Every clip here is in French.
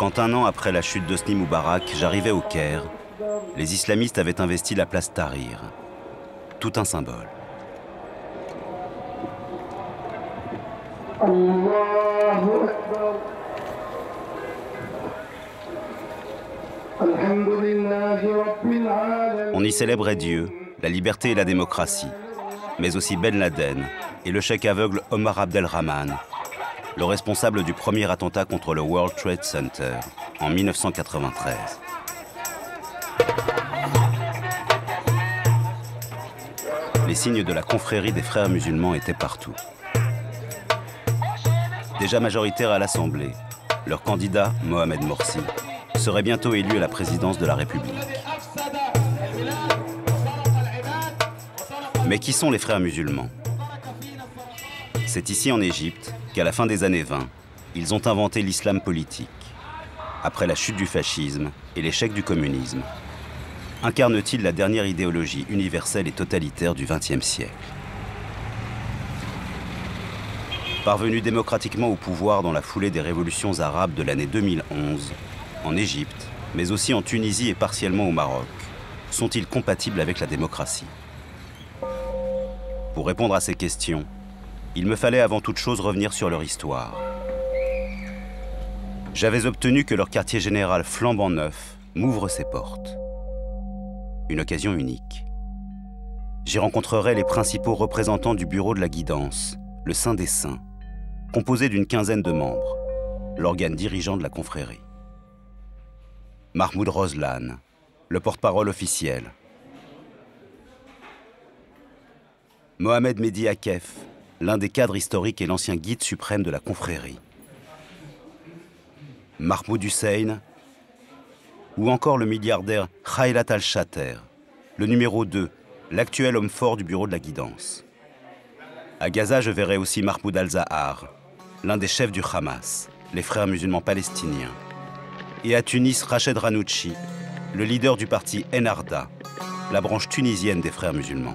Quand un an après la chute d'Hosni Moubarak, j'arrivais au Caire, les islamistes avaient investi la place Tahrir. Tout un symbole. On y célébrait Dieu, la liberté et la démocratie, mais aussi Ben Laden et le cheikh aveugle Omar Abdelrahman, le responsable du premier attentat contre le World Trade Center en 1993. Les signes de la confrérie des frères musulmans étaient partout. Déjà majoritaire à l'Assemblée, leur candidat, Mohamed Morsi, serait bientôt élu à la présidence de la République. Mais qui sont les frères musulmans? C'est ici en Égypte qu'à la fin des années 20, ils ont inventé l'islam politique. Après la chute du fascisme et l'échec du communisme, incarne-t-il la dernière idéologie universelle et totalitaire du XXe siècle? Parvenus démocratiquement au pouvoir dans la foulée des révolutions arabes de l'année 2011, en Égypte, mais aussi en Tunisie et partiellement au Maroc, sont-ils compatibles avec la démocratie? Pour répondre à ces questions, il me fallait avant toute chose revenir sur leur histoire. J'avais obtenu que leur quartier général flambant neuf m'ouvre ses portes. Une occasion unique. J'y rencontrerai les principaux représentants du bureau de la guidance, le Saint des Saints, composé d'une quinzaine de membres, l'organe dirigeant de la confrérie. Mahmoud Rozlan, le porte-parole officiel. Mohamed Mehdi Akef, l'un des cadres historiques et l'ancien guide suprême de la confrérie. Mahmoud Hussein, ou encore le milliardaire Khaylat Al-Shater, le numéro 2, l'actuel homme fort du bureau de la guidance. À Gaza, je verrai aussi Mahmoud Al-Zahar, l'un des chefs du Hamas, les frères musulmans palestiniens. Et à Tunis, Rached Ranouchi, le leader du parti Ennahda, la branche tunisienne des frères musulmans.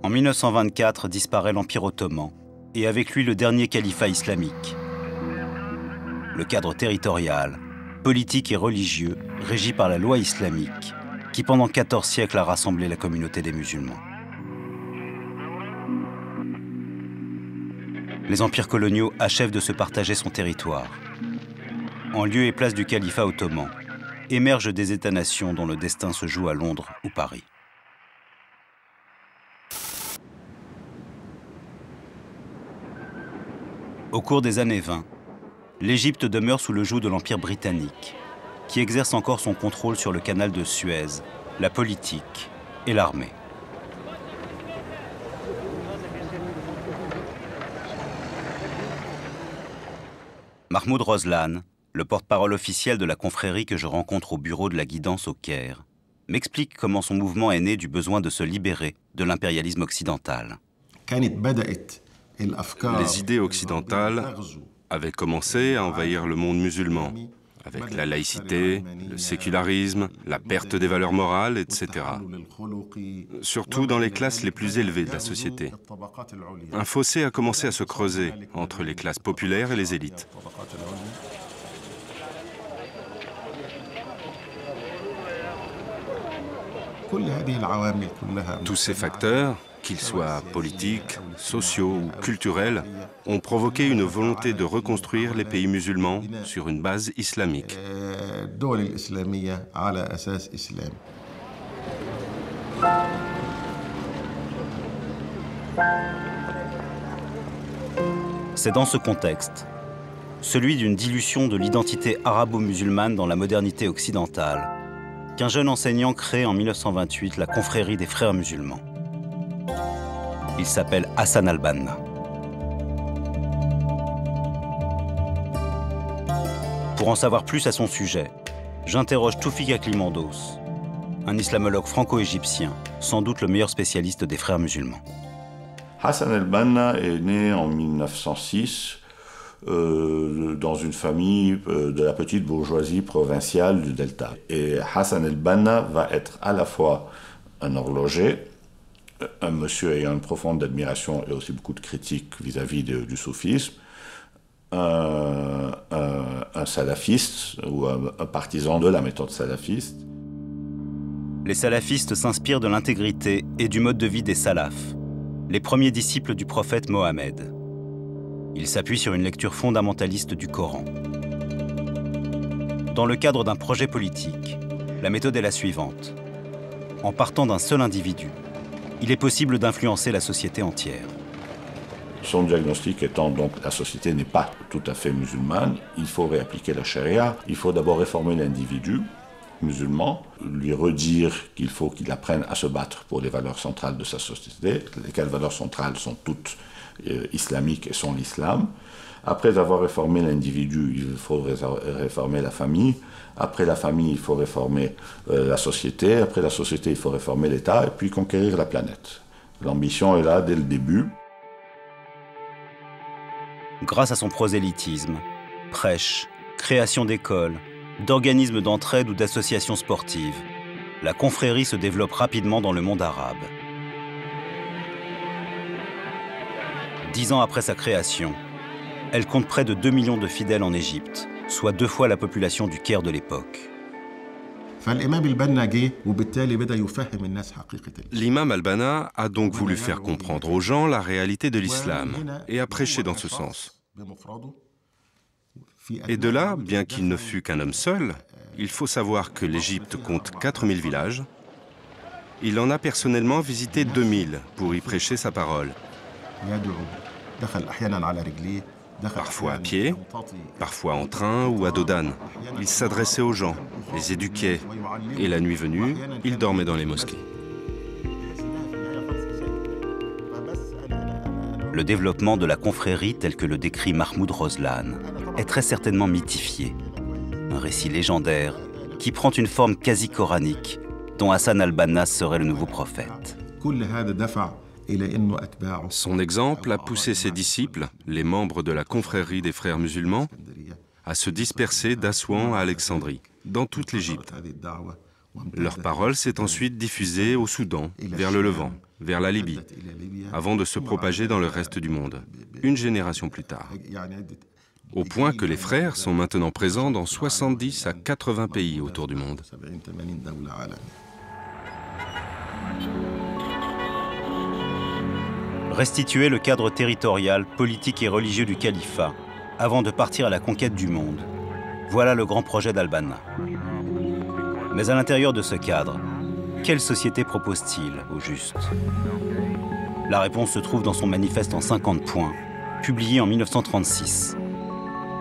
En 1924 disparaît l'Empire ottoman, et avec lui le dernier califat islamique. Le cadre territorial, politique et religieux, régi par la loi islamique, qui pendant 14 siècles a rassemblé la communauté des musulmans. Les empires coloniaux achèvent de se partager son territoire. En lieu et place du califat ottoman, émergent des États-nations dont le destin se joue à Londres ou Paris. Au cours des années 20, l'Égypte demeure sous le joug de l'Empire britannique, qui exerce encore son contrôle sur le canal de Suez, la politique et l'armée. Mahmoud Rozlan, le porte-parole officiel de la confrérie que je rencontre au bureau de la guidance au Caire, m'explique comment son mouvement est né du besoin de se libérer de l'impérialisme occidental. Les idées occidentales avaient commencé à envahir le monde musulman, avec la laïcité, le sécularisme, la perte des valeurs morales, etc. Surtout dans les classes les plus élevées de la société. Un fossé a commencé à se creuser entre les classes populaires et les élites. Tous ces facteurs, qu'ils soient politiques, sociaux ou culturels, ont provoqué une volonté de reconstruire les pays musulmans sur une base islamique. C'est dans ce contexte celui d'une dilution de l'identité arabo-musulmane dans la modernité occidentale, qu'un jeune enseignant crée en 1928 la confrérie des frères musulmans. Il s'appelle Hassan al-Banna. Pour en savoir plus à son sujet, j'interroge Toufik Aklimandos, un islamologue franco-égyptien, sans doute le meilleur spécialiste des frères musulmans. Hassan al-Banna est né en 1906 dans une famille de la petite bourgeoisie provinciale du Delta. Et Hassan al-Banna va être à la fois un horloger, un monsieur ayant une profonde admiration et aussi beaucoup de critiques vis-à-vis du soufisme, un salafiste ou un partisan de la méthode salafiste. Les salafistes s'inspirent de l'intégrité et du mode de vie des salafs, les premiers disciples du prophète Mohammed. Ils s'appuient sur une lecture fondamentaliste du Coran. Dans le cadre d'un projet politique, la méthode est la suivante. En partant d'un seul individu, il est possible d'influencer la société entière. Son diagnostic étant donc la société n'est pas tout à fait musulmane, il faut réappliquer la charia, il faut d'abord réformer l'individu musulman, lui redire qu'il faut qu'il apprenne à se battre pour les valeurs centrales de sa société, lesquelles valeurs centrales sont toutes islamiques et sont l'islam. Après avoir réformé l'individu, il faut réformer la famille. Après la famille, il faut réformer la société. Après la société, il faut réformer l'État et puis conquérir la planète. L'ambition est là dès le début. Grâce à son prosélytisme, prêche, création d'écoles, d'organismes d'entraide ou d'associations sportives, la confrérie se développe rapidement dans le monde arabe. 10 ans après sa création, elle compte près de 2 millions de fidèles en Égypte, soit 2 fois la population du Caire de l'époque. L'imam al-Banna a donc voulu faire comprendre aux gens la réalité de l'islam et a prêché dans ce sens. Et de là, bien qu'il ne fût qu'un homme seul, il faut savoir que l'Égypte compte 4000 villages. Il en a personnellement visité 2000 pour y prêcher sa parole. Parfois à pied, parfois en train ou à dos d'âne. Il s'adressait aux gens, les éduquait, et la nuit venue, il dormait dans les mosquées. Le développement de la confrérie tel que le décrit Mahmoud Rozlan est très certainement mythifié. Un récit légendaire qui prend une forme quasi coranique dont Hassan al-Banna serait le nouveau prophète. Son exemple a poussé ses disciples, les membres de la confrérie des frères musulmans, à se disperser d'Assouan à Alexandrie, dans toute l'Égypte. Leur parole s'est ensuite diffusée au Soudan, vers le Levant, vers la Libye, avant de se propager dans le reste du monde, une génération plus tard. Au point que les frères sont maintenant présents dans 70 à 80 pays autour du monde. Restituer le cadre territorial, politique et religieux du califat avant de partir à la conquête du monde. Voilà le grand projet d'al-Banna. Mais à l'intérieur de ce cadre, quelle société propose-t-il au juste? La réponse se trouve dans son manifeste en 50 points, publié en 1936,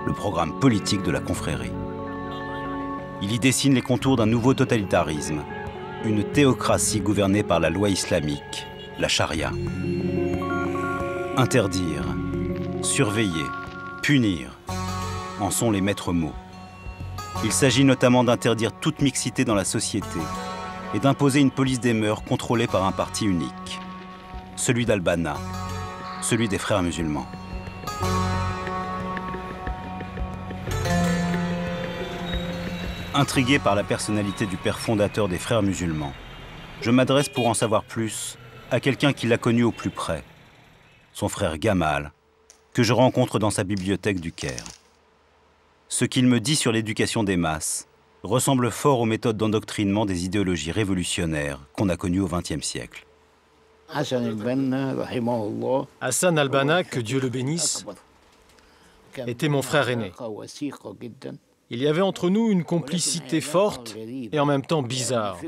le programme politique de la confrérie. Il y dessine les contours d'un nouveau totalitarisme, une théocratie gouvernée par la loi islamique, la charia. Interdire, surveiller, punir en sont les maîtres mots. Il s'agit notamment d'interdire toute mixité dans la société et d'imposer une police des mœurs contrôlée par un parti unique, celui d'al-Banna, celui des frères musulmans. Intrigué par la personnalité du père fondateur des frères musulmans, je m'adresse pour en savoir plus à quelqu'un qui l'a connu au plus près, son frère Gamal, que je rencontre dans sa bibliothèque du Caire. Ce qu'il me dit sur l'éducation des masses ressemble fort aux méthodes d'endoctrinement des idéologies révolutionnaires qu'on a connues au XXe siècle. Hassan al-Banna, que Dieu le bénisse, était mon frère aîné. Il y avait entre nous une complicité forte et en même temps bizarre,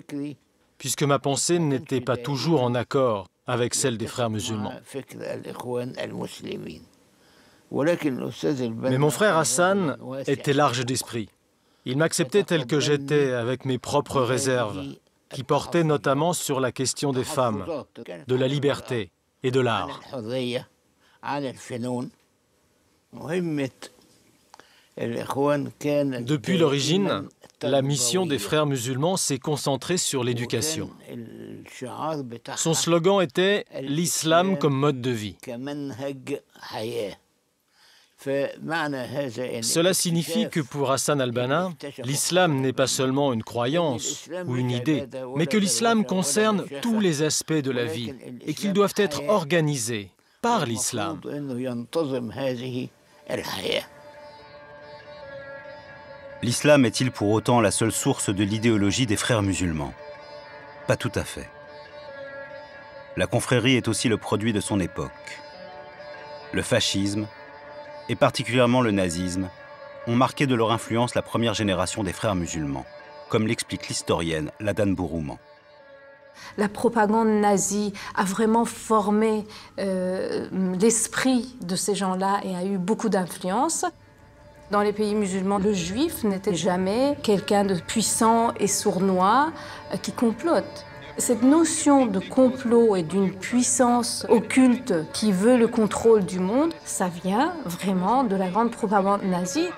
puisque ma pensée n'était pas toujours en accord avec celle des frères musulmans. Mais mon frère Hassan était large d'esprit. Il m'acceptait tel que j'étais, avec mes propres réserves, qui portaient notamment sur la question des femmes, de la liberté et de l'art. Depuis l'origine, la mission des frères musulmans s'est concentrée sur l'éducation. Son slogan était « L'islam comme mode de vie ». Cela signifie que pour Hassan al-Banna, l'islam n'est pas seulement une croyance ou une idée, mais que l'islam concerne tous les aspects de la vie et qu'ils doivent être organisés par l'islam. L'islam est-il pour autant la seule source de l'idéologie des frères musulmans? Pas tout à fait. La confrérie est aussi le produit de son époque. Le fascisme, et particulièrement le nazisme, ont marqué de leur influence la première génération des frères musulmans, comme l'explique l'historienne Ladan Bourouman. La propagande nazie a vraiment formé l'esprit de ces gens-là et a eu beaucoup d'influence. Dans les pays musulmans, le juif n'était jamais quelqu'un de puissant et sournois qui complote. Cette notion de complot et d'une puissance occulte qui veut le contrôle du monde, ça vient vraiment de la grande propagande nazie.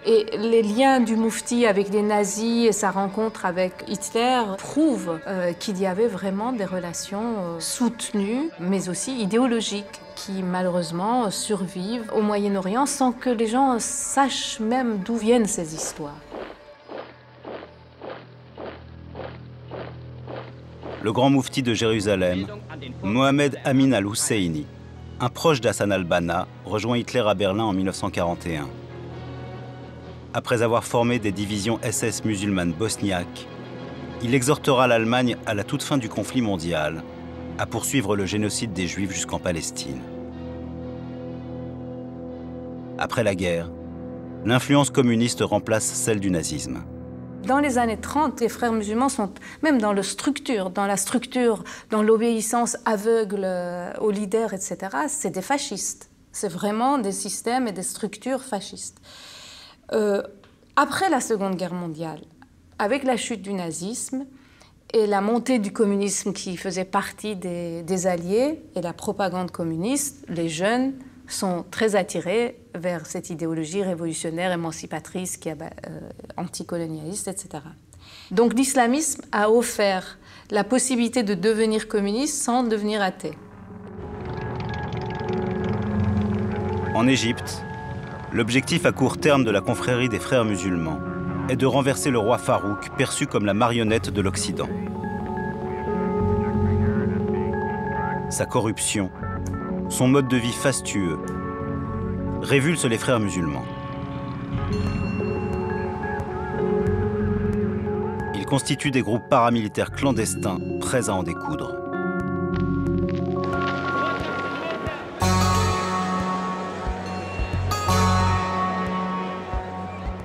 Et les liens du Moufti avec les nazis et sa rencontre avec Hitler prouvent qu'il y avait vraiment des relations soutenues, mais aussi idéologiques, qui malheureusement survivent au Moyen-Orient sans que les gens sachent même d'où viennent ces histoires. Le grand moufti de Jérusalem, Mohamed Amin al-Husseini, un proche d'Hassan al-Banna, rejoint Hitler à Berlin en 1941. Après avoir formé des divisions SS musulmanes bosniaques, il exhortera l'Allemagne à la toute fin du conflit mondial à poursuivre le génocide des Juifs jusqu'en Palestine. Après la guerre, l'influence communiste remplace celle du nazisme. Dans les années 30, les frères musulmans sont même dans la structure, dans l'obéissance aveugle aux leaders, etc. C'est des fascistes. C'est vraiment des systèmes et des structures fascistes. Après la Seconde Guerre mondiale, avec la chute du nazisme et la montée du communisme qui faisait partie des Alliés et la propagande communiste, les jeunes sont très attirés vers cette idéologie révolutionnaire, émancipatrice, anticolonialiste, etc. Donc l'islamisme a offert la possibilité de devenir communiste sans devenir athée. En Égypte, l'objectif à court terme de la confrérie des frères musulmans est de renverser le roi Farouk, perçu comme la marionnette de l'Occident. Sa corruption, son mode de vie fastueux, révulse les frères musulmans. Ils constituent des groupes paramilitaires clandestins prêts à en découdre.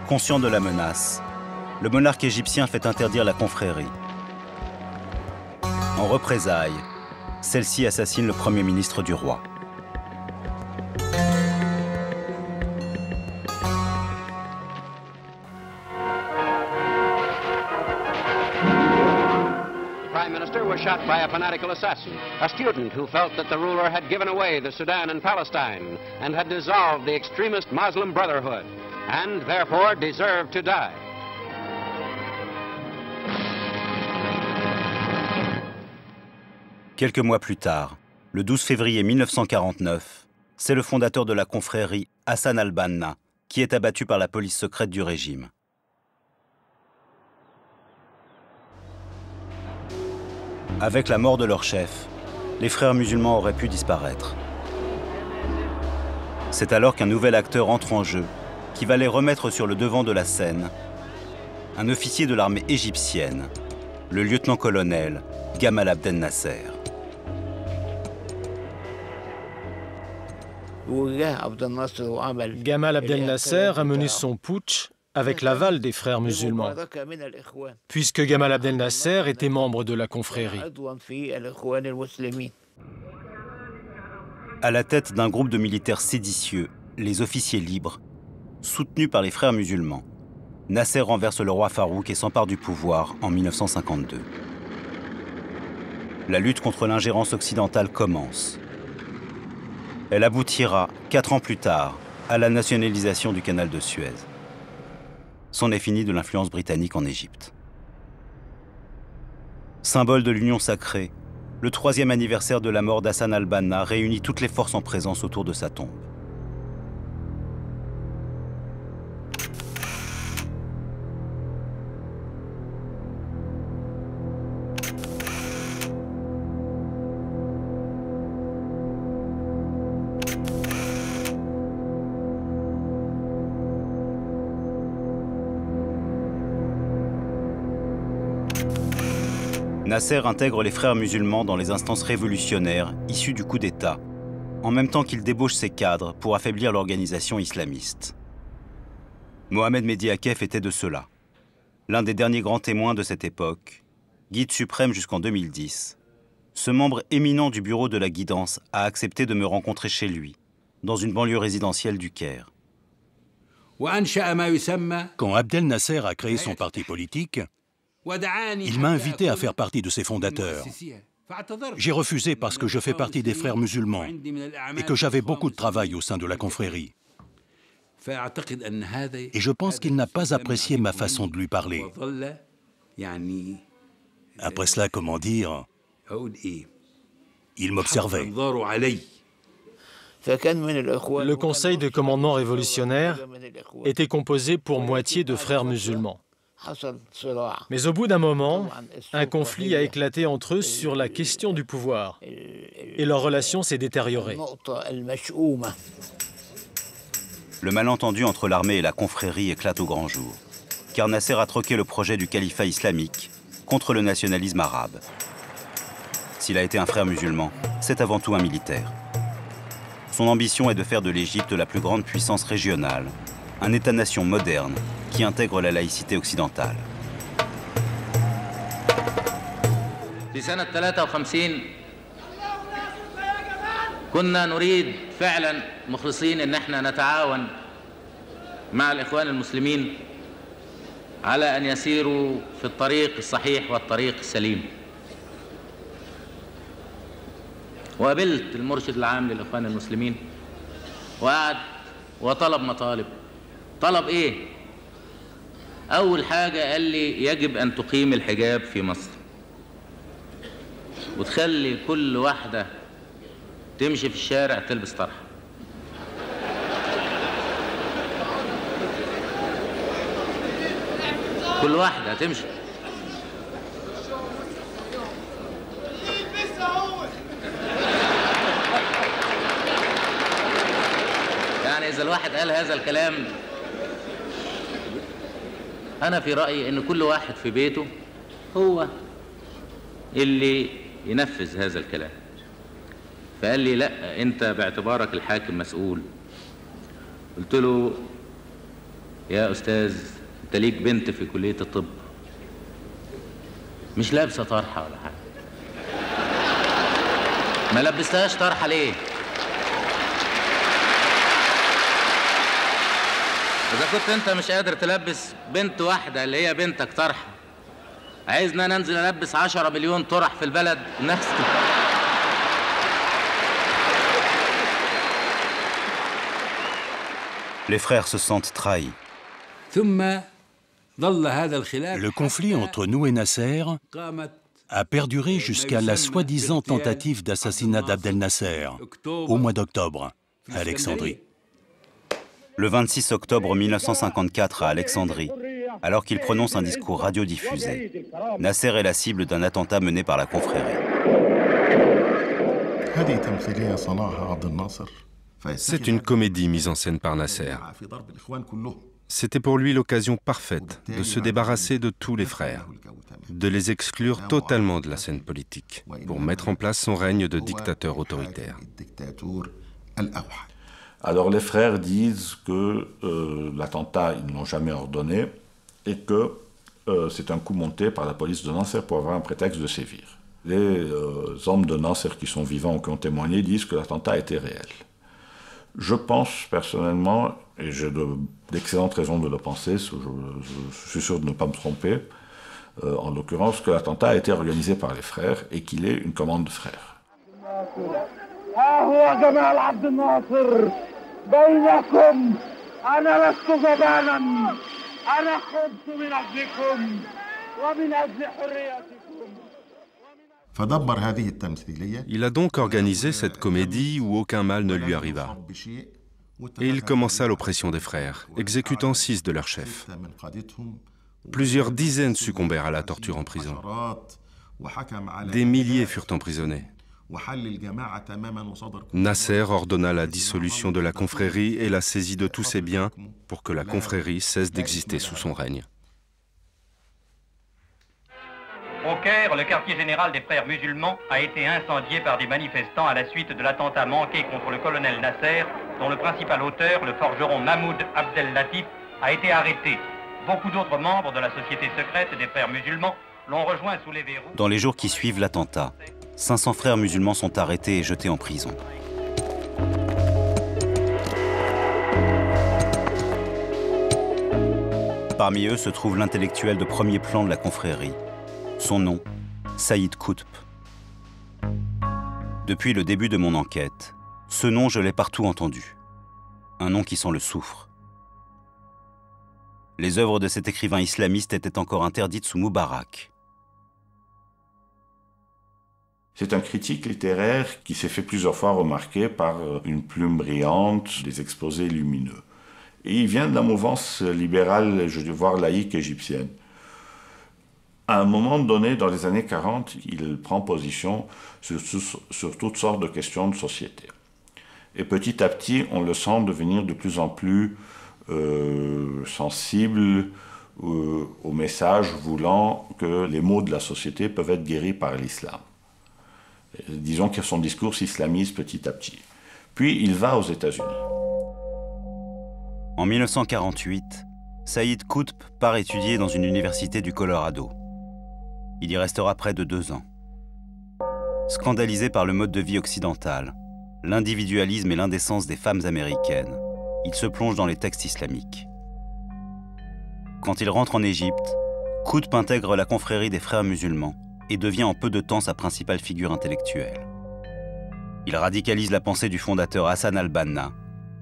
Conscient de la menace, le monarque égyptien fait interdire la confrérie. En représailles, celle-ci assassine le premier ministre du roi. Shot by a fanatical assassin, a student who felt that the ruler had given away the Sudan and Palestine and had dissolved the extremist Muslim Brotherhood, and therefore deserved to die. Quelques mois plus tard, le 12 février 1949, c'est le fondateur de la confrérie, Hassan al-Banna, qui est abattu par la police secrète du régime. Avec la mort de leur chef, les frères musulmans auraient pu disparaître. C'est alors qu'un nouvel acteur entre en jeu, qui va les remettre sur le devant de la scène, un officier de l'armée égyptienne, le lieutenant-colonel Gamal Abdel Nasser. Gamal Abdel Nasser a mené son putsch avec l'aval des frères musulmans, puisque Gamal Abdel Nasser était membre de la confrérie. À la tête d'un groupe de militaires séditieux, les officiers libres, soutenus par les frères musulmans, Nasser renverse le roi Farouk et s'empare du pouvoir en 1952. La lutte contre l'ingérence occidentale commence. Elle aboutira, 4 ans plus tard, à la nationalisation du canal de Suez. C'en est fini de l'influence britannique en Égypte. Symbole de l'union sacrée, le 3e anniversaire de la mort d'Hassan al-Banna réunit toutes les forces en présence autour de sa tombe. Nasser intègre les frères musulmans dans les instances révolutionnaires issues du coup d'État, en même temps qu'il débauche ses cadres pour affaiblir l'organisation islamiste. Mohamed Mehdi Akef était de ceux-là, l'un des derniers grands témoins de cette époque, guide suprême jusqu'en 2010. Ce membre éminent du bureau de la guidance a accepté de me rencontrer chez lui, dans une banlieue résidentielle du Caire. Quand Abdel Nasser a créé son parti politique, il m'a invité à faire partie de ses fondateurs. J'ai refusé parce que je fais partie des frères musulmans et que j'avais beaucoup de travail au sein de la confrérie. Et je pense qu'il n'a pas apprécié ma façon de lui parler. Après cela, comment dire, il m'observait. Le conseil de commandement révolutionnaire était composé pour moitié de frères musulmans. Mais au bout d'un moment, un conflit a éclaté entre eux sur la question du pouvoir et leur relation s'est détériorée. Le malentendu entre l'armée et la confrérie éclate au grand jour, car Nasser a troqué le projet du califat islamique contre le nationalisme arabe. S'il a été un frère musulman, c'est avant tout un militaire. Son ambition est de faire de l'Égypte la plus grande puissance régionale, un État-nation moderne qui intègre la laïcité occidentale. في سنة 53 كنا نريد فعلا مخلصين ان احنا نتعاون مع الاخوان المسلمين على ان يسيروا في الطريق الصحيح والطريق السليم. وقابلت المرشد العام للاخوان المسلمين وقعد وطلب مطالب. طلب ايه؟ اول حاجة قال لي يجب ان تقيم الحجاب في مصر وتخلي كل واحدة تمشي في الشارع تلبس طرحة. كل واحدة تمشي. يعني إذا الواحد قال هذا الكلام أنا في رأيي إن كل واحد في بيته هو اللي ينفذ هذا الكلام. فقال لي لا أنت باعتبارك الحاكم مسؤول. قلت له يا أستاذ أنت ليك بنت في كلية الطب مش لابسة طرحة ولا حاجة. ما لبستهاش طرحة ليه؟ إذا كنت أنت مش قادر تلبس بنت واحدة اللي هي بنتك طرحة، عايزنا ننزل ألبس 10 مليون طرح في البلد نفس Les frères se sentent trahis. Le conflit entre nous et Nasser a perduré jusqu'à la soi-disant tentative d'assassinat d'Abdel Nasser au mois d'octobre à Alexandrie. Le 26 octobre 1954 à Alexandrie, alors qu'il prononce un discours radiodiffusé, Nasser est la cible d'un attentat mené par la confrérie. C'est une comédie mise en scène par Nasser. C'était pour lui l'occasion parfaite de se débarrasser de tous les frères, de les exclure totalement de la scène politique, pour mettre en place son règne de dictateur autoritaire. Alors les frères disent que l'attentat, ils ne l'ont jamais ordonné et que c'est un coup monté par la police de Nasser pour avoir un prétexte de sévir. Les hommes de Nasser qui sont vivants ou qui ont témoigné disent que l'attentat était réel. Je pense personnellement, et j'ai d'excellentes raisons de le penser, je suis sûr de ne pas me tromper, en l'occurrence, que l'attentat a été organisé par les frères et qu'il est une commande de frères. Il a donc organisé cette comédie où aucun mal ne lui arriva. Et il commença l'oppression des frères, exécutant 6 de leurs chefs. Plusieurs dizaines succombèrent à la torture en prison. Des milliers furent emprisonnés. Nasser ordonna la dissolution de la confrérie et la saisie de tous ses biens pour que la confrérie cesse d'exister sous son règne. Au Caire, le quartier général des frères musulmans a été incendié par des manifestants à la suite de l'attentat manqué contre le colonel Nasser, dont le principal auteur, le forgeron Mahmoud Abdel Latif, a été arrêté. Beaucoup d'autres membres de la société secrète des frères musulmans l'ont rejoint sous les verrous. Dans les jours qui suivent l'attentat, 500 frères musulmans sont arrêtés et jetés en prison. Parmi eux se trouve l'intellectuel de premier plan de la confrérie. Son nom, Saïd Qutb. Depuis le début de mon enquête, ce nom, je l'ai partout entendu. Un nom qui sent le soufre. Les œuvres de cet écrivain islamiste étaient encore interdites sous Moubarak. C'est un critique littéraire qui s'est fait plusieurs fois remarquer par une plume brillante, des exposés lumineux. Et il vient de la mouvance libérale, voire laïque égyptienne. À un moment donné, dans les années 40, il prend position sur toutes sortes de questions de société. Et petit à petit, on le sent devenir de plus en plus sensible au message voulant que les maux de la société peuvent être guéris par l'islam. Disons que son discours s'islamise petit à petit. Puis il va aux États-Unis. En 1948, Saïd Qutb part étudier dans une université du Colorado. Il y restera près de 2 ans. Scandalisé par le mode de vie occidental, l'individualisme et l'indécence des femmes américaines, il se plonge dans les textes islamiques. Quand il rentre en Égypte, Qutb intègre la confrérie des frères musulmans et devient en peu de temps sa principale figure intellectuelle. Il radicalise la pensée du fondateur Hassan al-Banna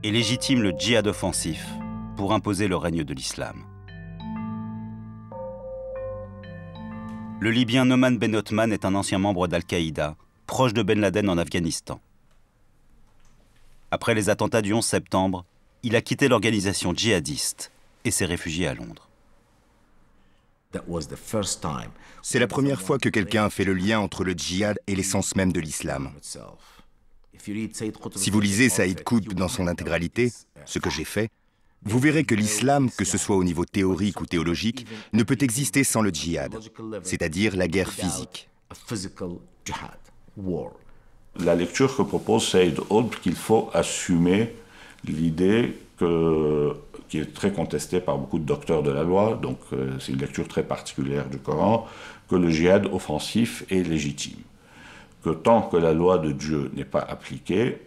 et légitime le djihad offensif pour imposer le règne de l'islam. Le Libyen Noman Ben Othman est un ancien membre d'Al-Qaïda, proche de Ben Laden en Afghanistan. Après les attentats du 11 septembre, il a quitté l'organisation djihadiste et s'est réfugié à Londres. C'est la première fois que quelqu'un a fait le lien entre le djihad et l'essence même de l'islam. Si vous lisez Saïd Qutb dans son intégralité, ce que j'ai fait, vous verrez que l'islam, que ce soit au niveau théorique ou théologique, ne peut exister sans le djihad, c'est-à-dire la guerre physique. La lecture que propose Saïd Qutb, qu'il faut assumer l'idée qui est très contestée par beaucoup de docteurs de la loi, donc c'est une lecture très particulière du Coran, que le djihad offensif est légitime. Que tant que la loi de Dieu n'est pas appliquée,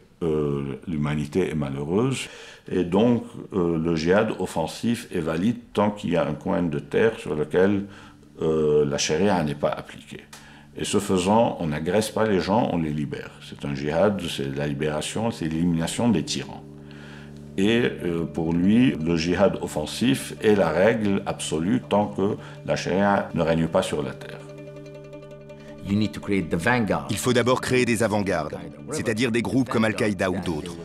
l'humanité est malheureuse, et donc le djihad offensif est valide tant qu'il y a un coin de terre sur lequel la charia n'est pas appliquée. Et ce faisant, on n'agresse pas les gens, on les libère. C'est un djihad, c'est la libération, c'est l'élimination des tyrans. Et pour lui, le djihad offensif est la règle absolue tant que la charia ne règne pas sur la terre. Il faut d'abord créer des avant-gardes, c'est-à-dire des groupes comme Al-Qaïda ou d'autres.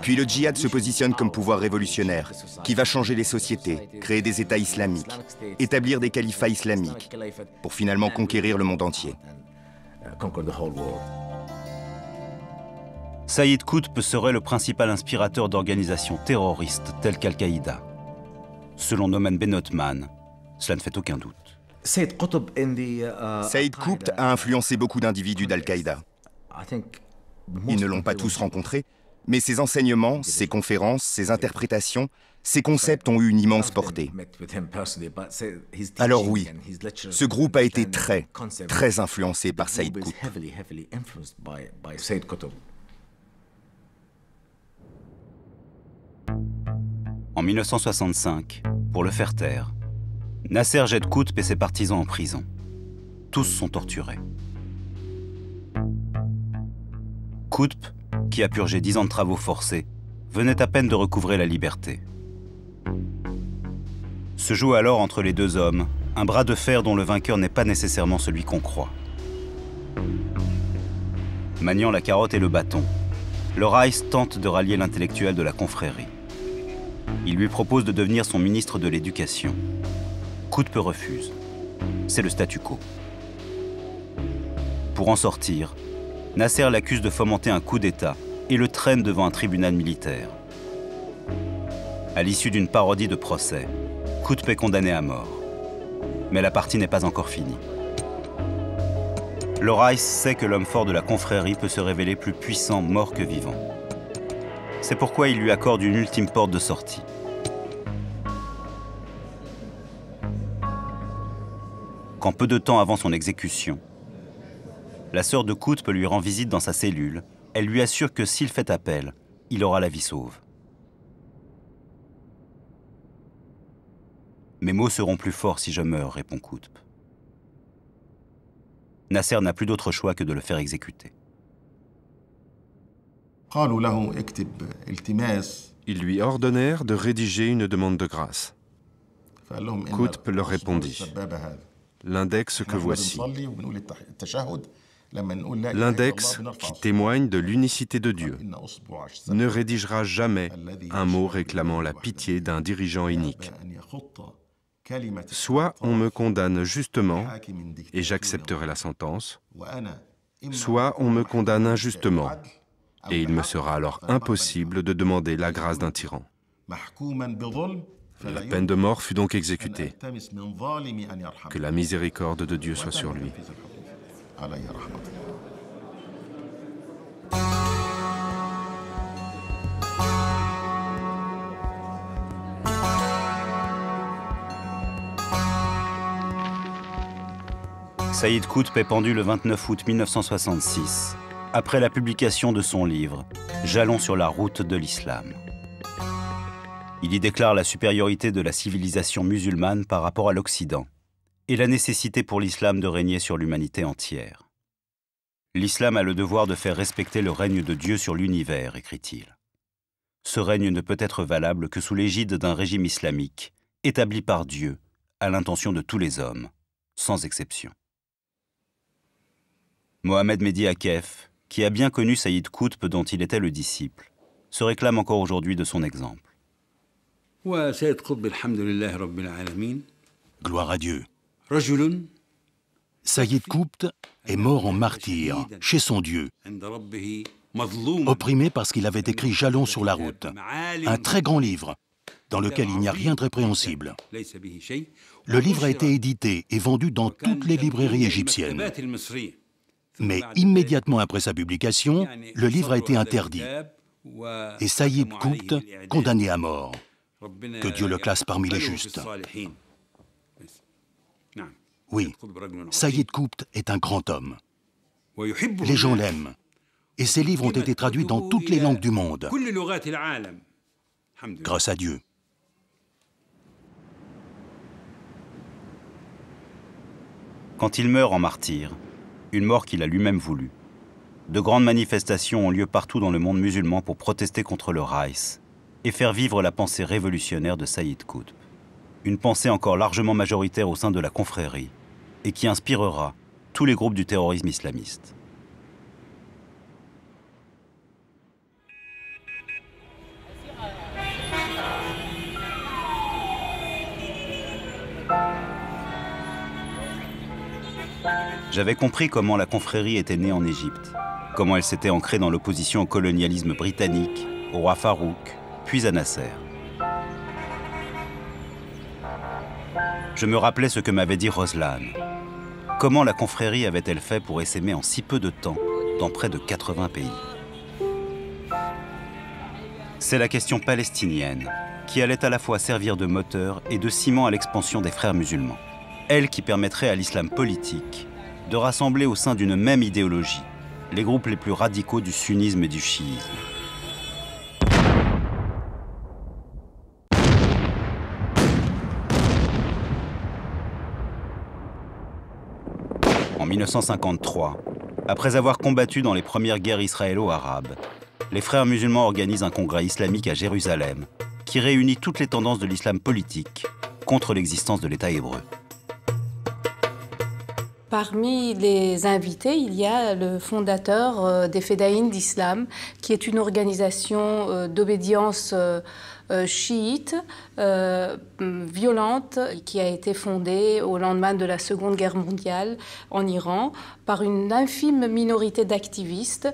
Puis le djihad se positionne comme pouvoir révolutionnaire, qui va changer les sociétés, créer des États islamiques, établir des califats islamiques, pour finalement conquérir le monde entier. Saïd Qutb serait le principal inspirateur d'organisations terroristes telles qu'Al-Qaïda. Selon Noman Ben Othman, cela ne fait aucun doute. Saïd Qutb a influencé beaucoup d'individus d'Al-Qaïda. Ils ne l'ont pas tous rencontré, Mais ses enseignements, ses conférences, ses interprétations, ces concepts ont eu une immense portée. Alors oui, ce groupe a été très influencé par Sayyid Qutb. En 1965, pour le faire taire, Nasser jette Qutb et ses partisans en prison. Tous sont torturés. Qutb, qui a purgé 10 ans de travaux forcés, venait à peine de recouvrer la liberté. Se joue alors entre les deux hommes un bras de fer dont le vainqueur n'est pas nécessairement celui qu'on croit. Maniant la carotte et le bâton, le Raïs tente de rallier l'intellectuel de la confrérie. Il lui propose de devenir son ministre de l'Éducation. Qutb refuse. C'est le statu quo. Pour en sortir, Nasser l'accuse de fomenter un coup d'État et le traîne devant un tribunal militaire. À l'issue d'une parodie de procès, Qutb est condamné à mort. Mais la partie n'est pas encore finie. Le Raïs sait que l'homme fort de la confrérie peut se révéler plus puissant mort que vivant. C'est pourquoi il lui accorde une ultime porte de sortie. Quand peu de temps avant son exécution, la sœur de Qutb lui rend visite dans sa cellule. Elle lui assure que s'il fait appel, il aura la vie sauve. Mes mots seront plus forts si je meurs, répond Qutb. Nasser n'a plus d'autre choix que de le faire exécuter. Ils lui ordonnèrent de rédiger une demande de grâce. Qutb leur répondit: l'index que voici. L'index qui témoigne de l'unicité de Dieu ne rédigera jamais un mot réclamant la pitié d'un dirigeant inique. Soit on me condamne justement et j'accepterai la sentence, soit on me condamne injustement et il me sera alors impossible de demander la grâce d'un tyran. La peine de mort fut donc exécutée. Que la miséricorde de Dieu soit sur lui. Sayyid Qutb est pendu le 29 août 1966, après la publication de son livre « Jalons sur la route de l'islam ». Il y déclare la supériorité de la civilisation musulmane par rapport à l'Occident et la nécessité pour l'islam de régner sur l'humanité entière. L'islam a le devoir de faire respecter le règne de Dieu sur l'univers, écrit-il. Ce règne ne peut être valable que sous l'égide d'un régime islamique établi par Dieu à l'intention de tous les hommes, sans exception. Mohamed Mehdi Akef, qui a bien connu Sayyid Qutb dont il était le disciple, se réclame encore aujourd'hui de son exemple. Gloire à Dieu. Sayyid Qutb est mort en martyr, chez son Dieu, opprimé parce qu'il avait écrit Jalons sur la route, un très grand livre, dans lequel il n'y a rien de répréhensible. Le livre a été édité et vendu dans toutes les librairies égyptiennes. Mais immédiatement après sa publication, le livre a été interdit. Et Sayyid Qutb, condamné à mort. Que Dieu le classe parmi les justes. Oui, Sayyid Qutb est un grand homme. Les gens l'aiment. Et ses livres ont été traduits dans toutes les langues du monde. Grâce à Dieu. Quand il meurt en martyr, une mort qu'il a lui-même voulu, de grandes manifestations ont lieu partout dans le monde musulman pour protester contre le Raïs et faire vivre la pensée révolutionnaire de Sayyid Qutb. Une pensée encore largement majoritaire au sein de la confrérie et qui inspirera tous les groupes du terrorisme islamiste. J'avais compris comment la confrérie était née en Égypte, comment elle s'était ancrée dans l'opposition au colonialisme britannique, au roi Farouk, puis à Nasser. Je me rappelais ce que m'avait dit Roslan. Comment la confrérie avait-elle fait pour essaimer en si peu de temps dans près de 80 pays? C'est la question palestinienne, qui allait à la fois servir de moteur et de ciment à l'expansion des frères musulmans. Elle qui permettrait à l'islam politique de rassembler au sein d'une même idéologie les groupes les plus radicaux du sunnisme et du chiisme. En 1953, après avoir combattu dans les premières guerres israélo-arabes, les frères musulmans organisent un congrès islamique à Jérusalem qui réunit toutes les tendances de l'islam politique contre l'existence de l'État hébreu. Parmi les invités, il y a le fondateur des Fedaïn d'Islam, qui est une organisation d'obédience chiite, violente, qui a été fondée au lendemain de la Seconde Guerre mondiale en Iran par une infime minorité d'activistes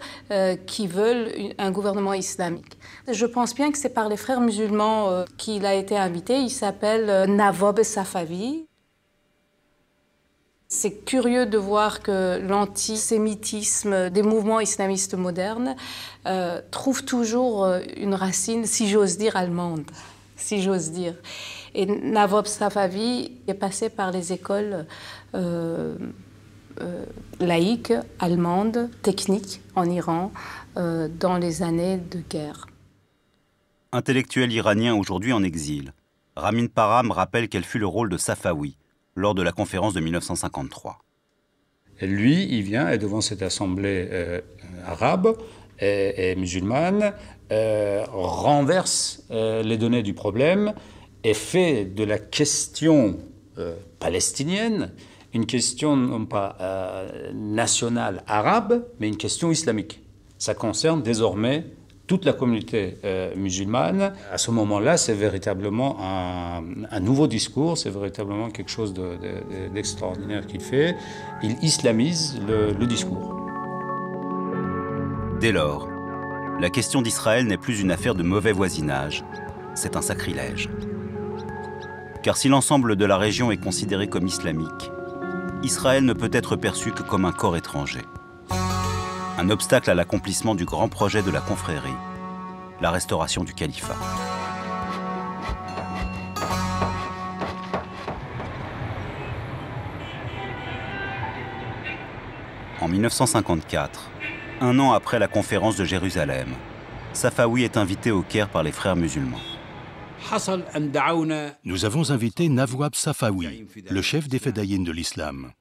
qui veulent un gouvernement islamique. Je pense bien que c'est par les frères musulmans qu'il a été invité. Il s'appelle Navob Safavi. C'est curieux de voir que l'antisémitisme des mouvements islamistes modernes trouve toujours une racine, si j'ose dire, allemande, si j'ose dire. Et Navob Safavi est passé par les écoles laïques, allemandes, techniques en Iran, dans les années de guerre. Intellectuel iranien aujourd'hui en exil, Ramin Parham rappelle quel fut le rôle de Safawi lors de la conférence de 1953. Lui, il vient et devant cette assemblée arabe et musulmane, renverse les données du problème et fait de la question palestinienne une question non pas nationale arabe, mais une question islamique. Ça concerne désormais toute la communauté musulmane. À ce moment-là, c'est véritablement un nouveau discours, c'est véritablement quelque chose d'extraordinaire qu'il fait. Il islamise le discours. Dès lors, la question d'Israël n'est plus une affaire de mauvais voisinage, c'est un sacrilège. Car si l'ensemble de la région est considéré comme islamique, Israël ne peut être perçu que comme un corps étranger. Un obstacle à l'accomplissement du grand projet de la confrérie, la restauration du califat. En 1954, un an après la conférence de Jérusalem, Safawi est invité au Caire par les frères musulmans. Nous avons invité Nawab Safawi, le chef des Fedaïn de l'islam.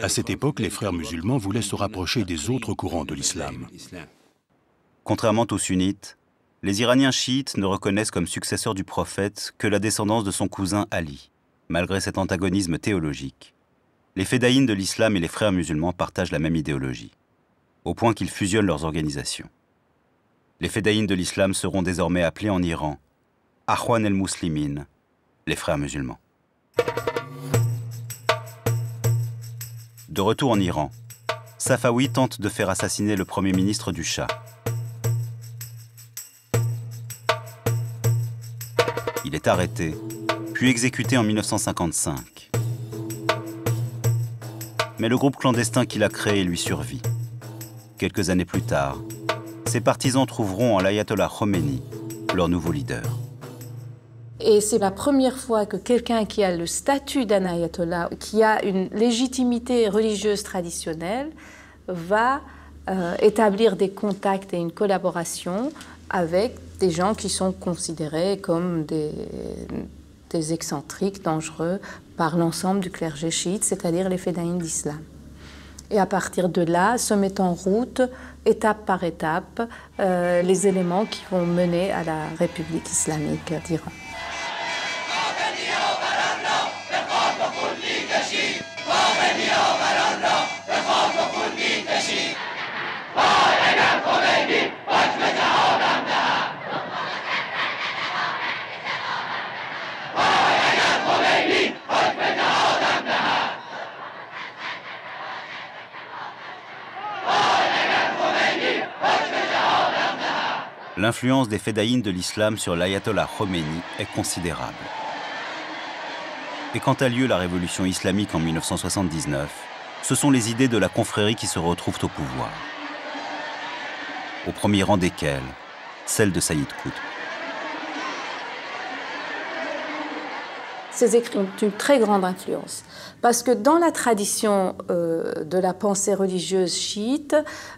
À cette époque, les frères musulmans voulaient se rapprocher des autres courants de l'islam. Contrairement aux sunnites, les Iraniens chiites ne reconnaissent comme successeur du prophète que la descendance de son cousin Ali, malgré cet antagonisme théologique. Les Fedaïn de l'islam et les frères musulmans partagent la même idéologie, au point qu'ils fusionnent leurs organisations. Les Fedaïn de l'islam seront désormais appelés en Iran Akhwan el-Muslimin, les frères musulmans. De retour en Iran, Safawi tente de faire assassiner le premier ministre du Shah. Il est arrêté, puis exécuté en 1955. Mais le groupe clandestin qu'il a créé lui survit. Quelques années plus tard, ses partisans trouveront en l'ayatollah Khomeini leur nouveau leader. Et c'est la première fois que quelqu'un qui a le statut d'un ayatollah, qui a une légitimité religieuse traditionnelle, va établir des contacts et une collaboration avec des gens qui sont considérés comme des excentriques, dangereux, par l'ensemble du clergé chiite, c'est-à-dire les Fedaïn d'Islam. Et à partir de là, se met en route, étape par étape, les éléments qui vont mener à la République islamique d'Iran. L'influence des Fedaïn de l'islam sur l'ayatollah Khomeini est considérable. Et quand a lieu la révolution islamique en 1979, ce sont les idées de la confrérie qui se retrouvent au pouvoir. Au premier rang desquelles, celle de Sayyid Qutb. Ces écrits ont une très grande influence, parce que dans la tradition de la pensée religieuse chiite,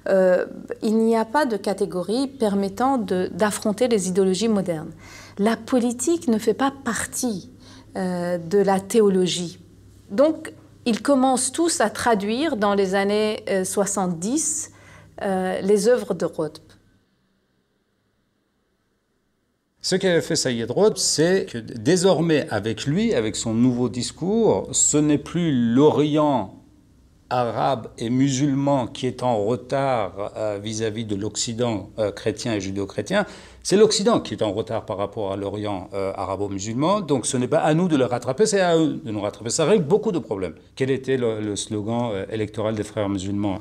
il n'y a pas de catégorie permettant d'affronter les idéologies modernes. La politique ne fait pas partie de la théologie. Donc, ils commencent tous à traduire dans les années 70 les œuvres de Qutb. Ce qu'avait fait Sayyid Qutb, c'est que désormais, avec lui, avec son nouveau discours, ce n'est plus l'Orient arabe et musulman qui est en retard vis-à-vis de l'Occident chrétien et judéo-chrétien, c'est l'Occident qui est en retard par rapport à l'Orient arabo-musulman, donc ce n'est pas à nous de le rattraper, c'est à eux de nous rattraper. Ça règle beaucoup de problèmes. Quel était le slogan électoral des frères musulmans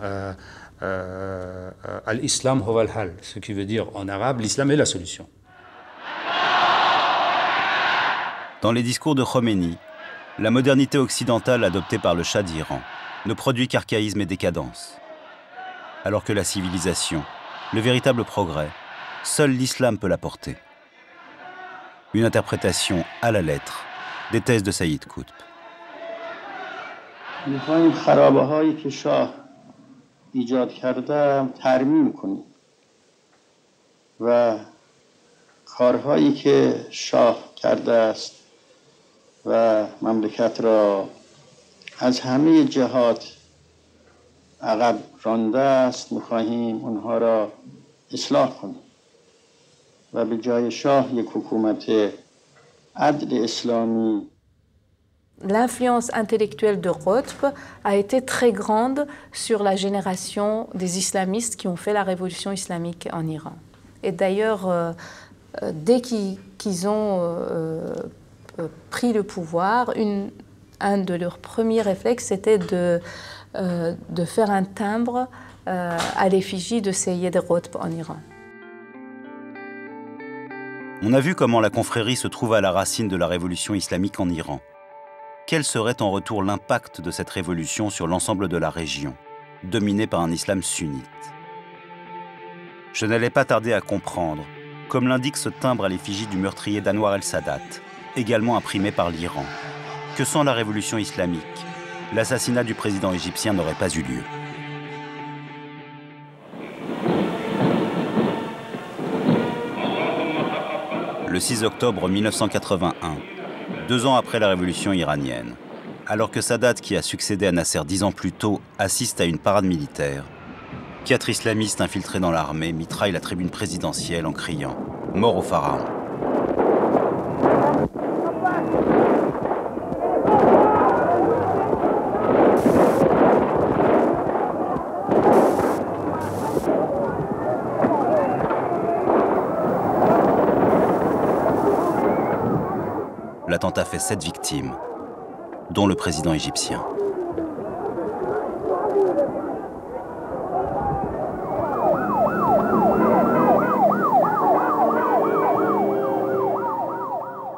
Al-Islam huwa al-hal, ce qui veut dire en arabe, l'islam est la solution. Dans les discours de Khomeini, la modernité occidentale adoptée par le Shah d'Iran ne produit qu'archaïsme et décadence. Alors que la civilisation, le véritable progrès, seul l'islam peut l'apporter. Une interprétation à la lettre des thèses de Sayyid Qutb. و مملکت را از همه جهات عقب رانده است می‌خواهیم اونها را اصلاح کنیم و به جای شاه یک حکومت عدل اسلامی. L'influence intellectuelle de Qutb a été très grande sur la génération des islamistes qui ont fait la révolution islamique en Iran. Et d'ailleurs, dès qu'ils ont pris le pouvoir, un de leurs premiers réflexes était de faire un timbre à l'effigie de Sayyid Qutb en Iran. On a vu comment la confrérie se trouve à la racine de la révolution islamique en Iran. Quel serait en retour l'impact de cette révolution sur l'ensemble de la région, dominée par un islam sunnite? Je n'allais pas tarder à comprendre, comme l'indique ce timbre à l'effigie du meurtrier d'Anwar el-Sadat, également imprimé par l'Iran, que sans la révolution islamique, l'assassinat du président égyptien n'aurait pas eu lieu. Le 6 octobre 1981, 2 ans après la révolution iranienne, alors que Sadat, qui a succédé à Nasser 10 ans plus tôt, assiste à une parade militaire, 4 islamistes infiltrés dans l'armée mitraillent la tribune présidentielle en criant « Mort au pharaon ». L'attentat fait 7 victimes, dont le président égyptien.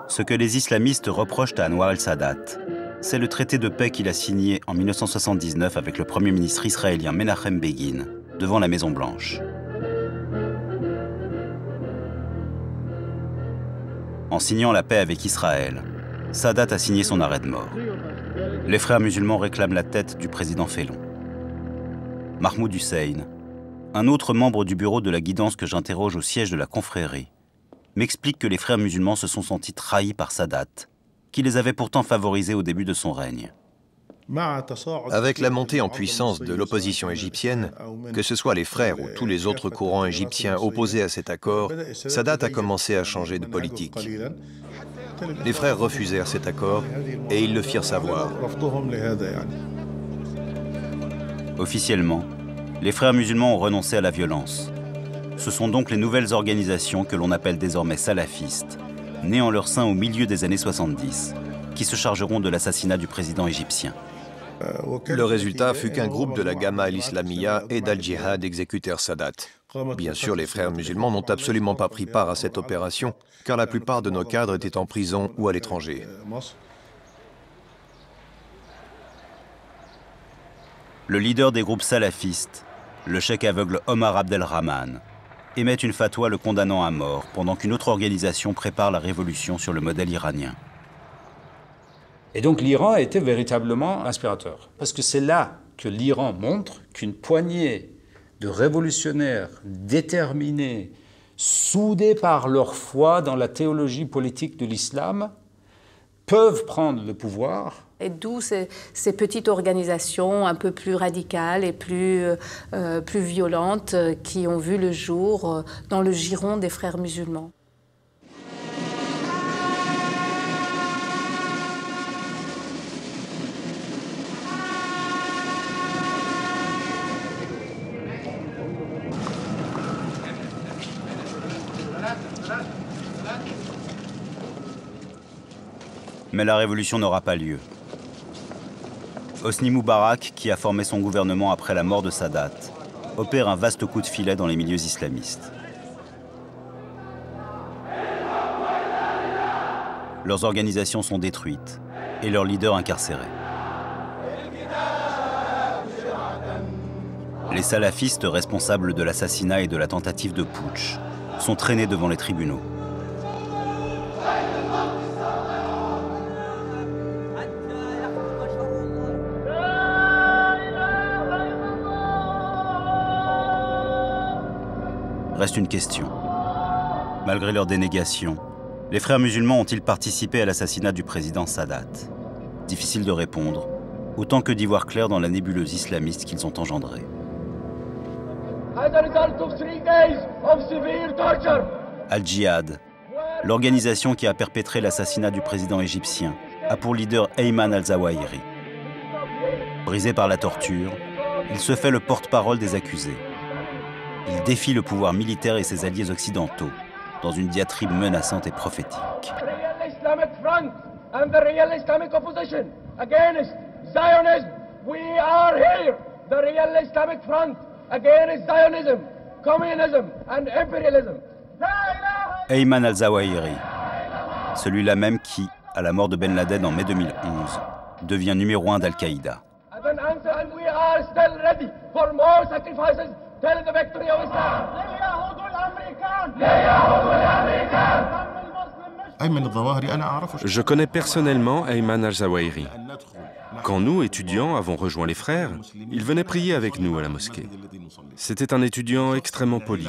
Ce que les islamistes reprochent à Anwar el-Sadat, c'est le traité de paix qu'il a signé en 1979 avec le Premier ministre israélien Menachem Begin, devant la Maison-Blanche. En signant la paix avec Israël, Sadat a signé son arrêt de mort. Les frères musulmans réclament la tête du président félon. Mahmoud Hussein, un autre membre du bureau de la guidance que j'interroge au siège de la confrérie, m'explique que les frères musulmans se sont sentis trahis par Sadat, qui les avait pourtant favorisés au début de son règne. Avec la montée en puissance de l'opposition égyptienne, que ce soit les frères ou tous les autres courants égyptiens opposés à cet accord, Sadat a commencé à changer de politique. Les frères refusèrent cet accord et ils le firent savoir. Officiellement, les frères musulmans ont renoncé à la violence. Ce sont donc les nouvelles organisations que l'on appelle désormais salafistes, nées en leur sein au milieu des années 70, qui se chargeront de l'assassinat du président égyptien. Le résultat fut qu'un groupe de la Gamma al-Islamiyya et d'Al-Jihad exécutèrent Sadat. Bien sûr, les frères musulmans n'ont absolument pas pris part à cette opération, car la plupart de nos cadres étaient en prison ou à l'étranger. Le leader des groupes salafistes, le cheikh aveugle Omar Abdelrahman, émettent une fatwa le condamnant à mort, pendant qu'une autre organisation prépare la révolution sur le modèle iranien. Et donc l'Iran était véritablement inspirateur. Parce que c'est là que l'Iran montre qu'une poignée de révolutionnaires déterminés, soudés par leur foi dans la théologie politique de l'islam, peuvent prendre le pouvoir. Et d'où ces petites organisations un peu plus radicales et plus violentes qui ont vu le jour dans le giron des frères musulmans. Mais la révolution n'aura pas lieu. Hosni Moubarak, qui a formé son gouvernement après la mort de Sadat, opère un vaste coup de filet dans les milieux islamistes. Leurs organisations sont détruites et leurs leaders incarcérés. Les salafistes responsables de l'assassinat et de la tentative de putsch sont traînés devant les tribunaux. Reste une question. Malgré leur dénégation, les frères musulmans ont-ils participé à l'assassinat du président Sadat? Difficile de répondre, autant que d'y voir clair dans la nébuleuse islamiste qu'ils ont engendrée. Al-Jihad, l'organisation qui a perpétré l'assassinat du président égyptien, a pour leader Ayman al-Zawahiri. Brisé par la torture, il se fait le porte-parole des accusés. Il défie le pouvoir militaire et ses alliés occidentaux dans une diatribe menaçante et prophétique. Ayman al-Zawahiri, celui-là même qui, à la mort de Ben Laden en mai 2011, devient numéro 1 d'Al-Qaïda. Je connais personnellement Ayman al-Zawahiri. Quand nous, étudiants, avons rejoint les frères, il venait prier avec nous à la mosquée. C'était un étudiant extrêmement poli,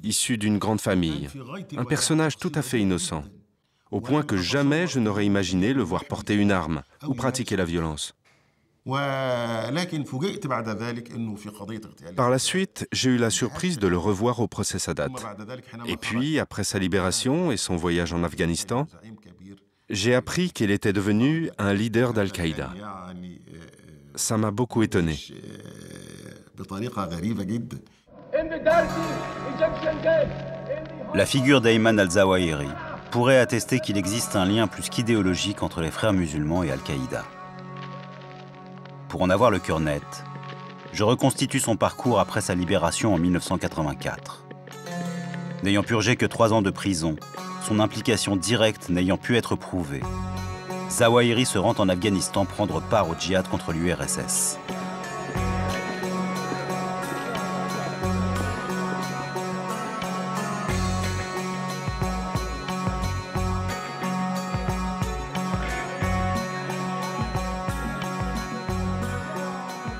issu d'une grande famille, un personnage tout à fait innocent, au point que jamais je n'aurais imaginé le voir porter une arme ou pratiquer la violence. Par la suite, j'ai eu la surprise de le revoir au procès Sadat. Et puis, après sa libération et son voyage en Afghanistan, j'ai appris qu'il était devenu un leader d'Al-Qaïda. Ça m'a beaucoup étonné. La figure d'Ayman al-Zawahiri pourrait attester qu'il existe un lien plus qu'idéologique entre les frères musulmans et Al-Qaïda. Pour en avoir le cœur net, je reconstitue son parcours après sa libération en 1984. N'ayant purgé que 3 ans de prison, son implication directe n'ayant pu être prouvée, Zawahiri se rend en Afghanistan prendre part au djihad contre l'URSS.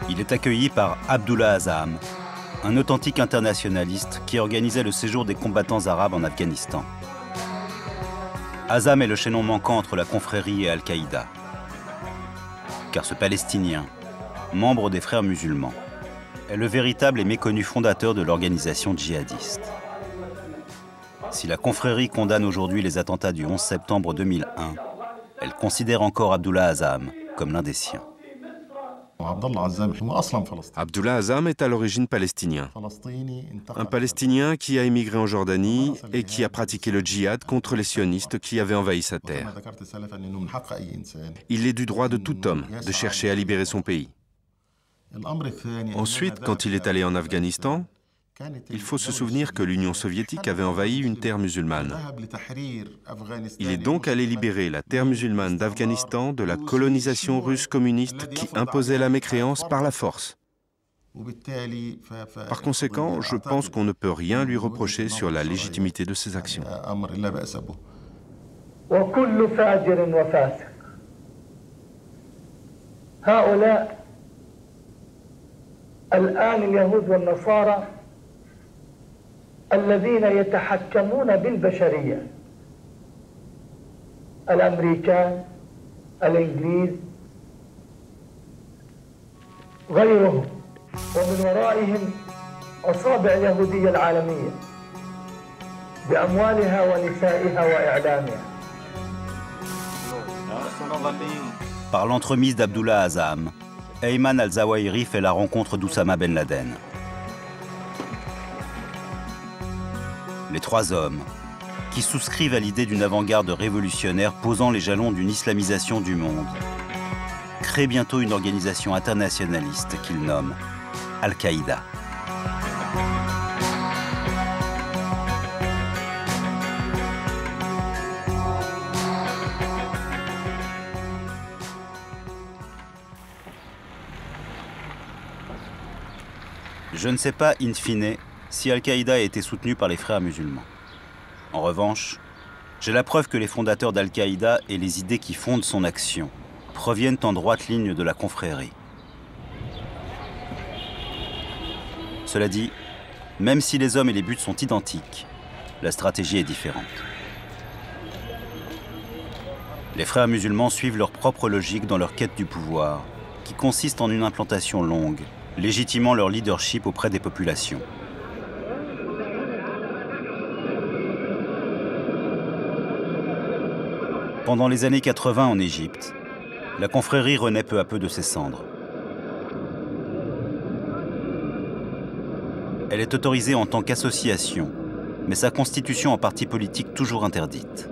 Il est accueilli par Abdullah Azzam, un authentique internationaliste qui organisait le séjour des combattants arabes en Afghanistan. Azzam est le chaînon manquant entre la confrérie et Al-Qaïda. Car ce Palestinien, membre des frères musulmans, est le véritable et méconnu fondateur de l'organisation djihadiste. Si la confrérie condamne aujourd'hui les attentats du 11 septembre 2001, elle considère encore Abdullah Azzam comme l'un des siens. Abdullah Azzam est à l'origine palestinien. Un Palestinien qui a émigré en Jordanie et qui a pratiqué le djihad contre les sionistes qui avaient envahi sa terre. Il est du droit de tout homme de chercher à libérer son pays. Ensuite, quand il est allé en Afghanistan, il faut se souvenir que l'Union soviétique avait envahi une terre musulmane. Il est donc allé libérer la terre musulmane d'Afghanistan de la colonisation russe communiste qui imposait la mécréance par la force. Par conséquent, je pense qu'on ne peut rien lui reprocher sur la légitimité de ses actions. الذين يتحكمون بالبشرية الأمريكان الإنجليز غيرهم ومن ورائهم أصابع اليهودية العالمية بأموالها ونسائها وإعلامها. Par l'entremise d'Abdullah Azzam, Ayman al-Zawahiri fait la rencontre d'Oussama Ben Laden. Les trois hommes, qui souscrivent à l'idée d'une avant-garde révolutionnaire posant les jalons d'une islamisation du monde, créent bientôt une organisation internationaliste qu'ils nomment Al-Qaïda. Je ne sais pas, in fine, si Al-Qaïda a été soutenu par les frères musulmans. En revanche, j'ai la preuve que les fondateurs d'Al-Qaïda et les idées qui fondent son action proviennent en droite ligne de la confrérie. Cela dit, même si les hommes et les buts sont identiques, la stratégie est différente. Les frères musulmans suivent leur propre logique dans leur quête du pouvoir, qui consiste en une implantation longue, légitimant leur leadership auprès des populations. Pendant les années 80 en Égypte, la confrérie renaît peu à peu de ses cendres. Elle est autorisée en tant qu'association, mais sa constitution en parti politique toujours interdite.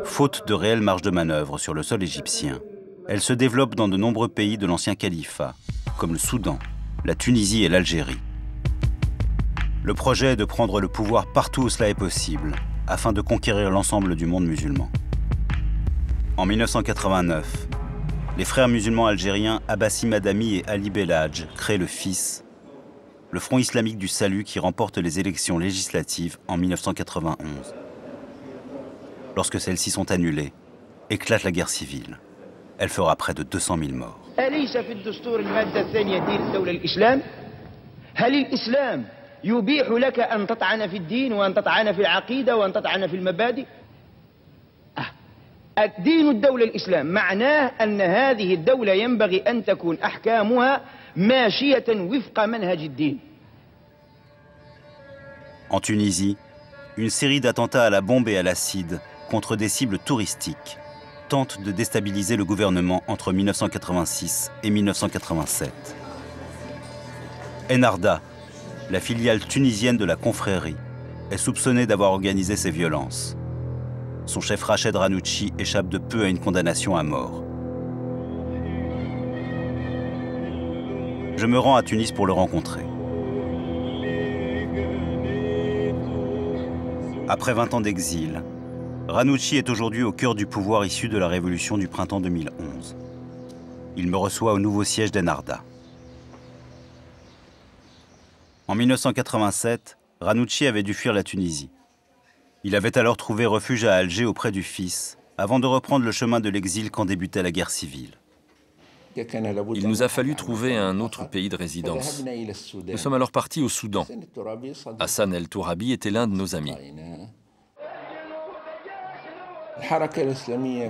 Faute de réelle marge de manœuvre sur le sol égyptien, elle se développe dans de nombreux pays de l'ancien califat, comme le Soudan, la Tunisie et l'Algérie. Le projet est de prendre le pouvoir partout où cela est possible, afin de conquérir l'ensemble du monde musulman. En 1989, les frères musulmans algériens Abbassi Madami et Ali Belhadj créent le FIS, le Front islamique du salut qui remporte les élections législatives en 1991. Lorsque celles-ci sont annulées, éclate la guerre civile. Elle fera près de 200 000 morts. يبيح لك أن تطعن في الدين وأن تطعن في العقيدة وأن تطعن في المبادئ. الدين الدولة الإسلام معناه أن هذه الدولة ينبغي أن تكون أحكامها ماشية وفق منهج الدين. En Tunisie, une série d'attentats à la bombe et à l'acide contre des cibles touristiques tente de déstabiliser le gouvernement entre 1986 et 1987. Enarda, la filiale tunisienne de la confrérie, est soupçonnée d'avoir organisé ces violences. Son chef Rached Ranouchi échappe de peu à une condamnation à mort. Je me rends à Tunis pour le rencontrer. Après 20 ans d'exil, Ranouchi est aujourd'hui au cœur du pouvoir issu de la révolution du printemps 2011. Il me reçoit au nouveau siège d'Enarda. En 1987, Ranouchi avait dû fuir la Tunisie. Il avait alors trouvé refuge à Alger auprès du fils, avant de reprendre le chemin de l'exil quand débutait la guerre civile. Il nous a fallu trouver un autre pays de résidence. Nous sommes alors partis au Soudan. Hassan el-Tourabi était l'un de nos amis.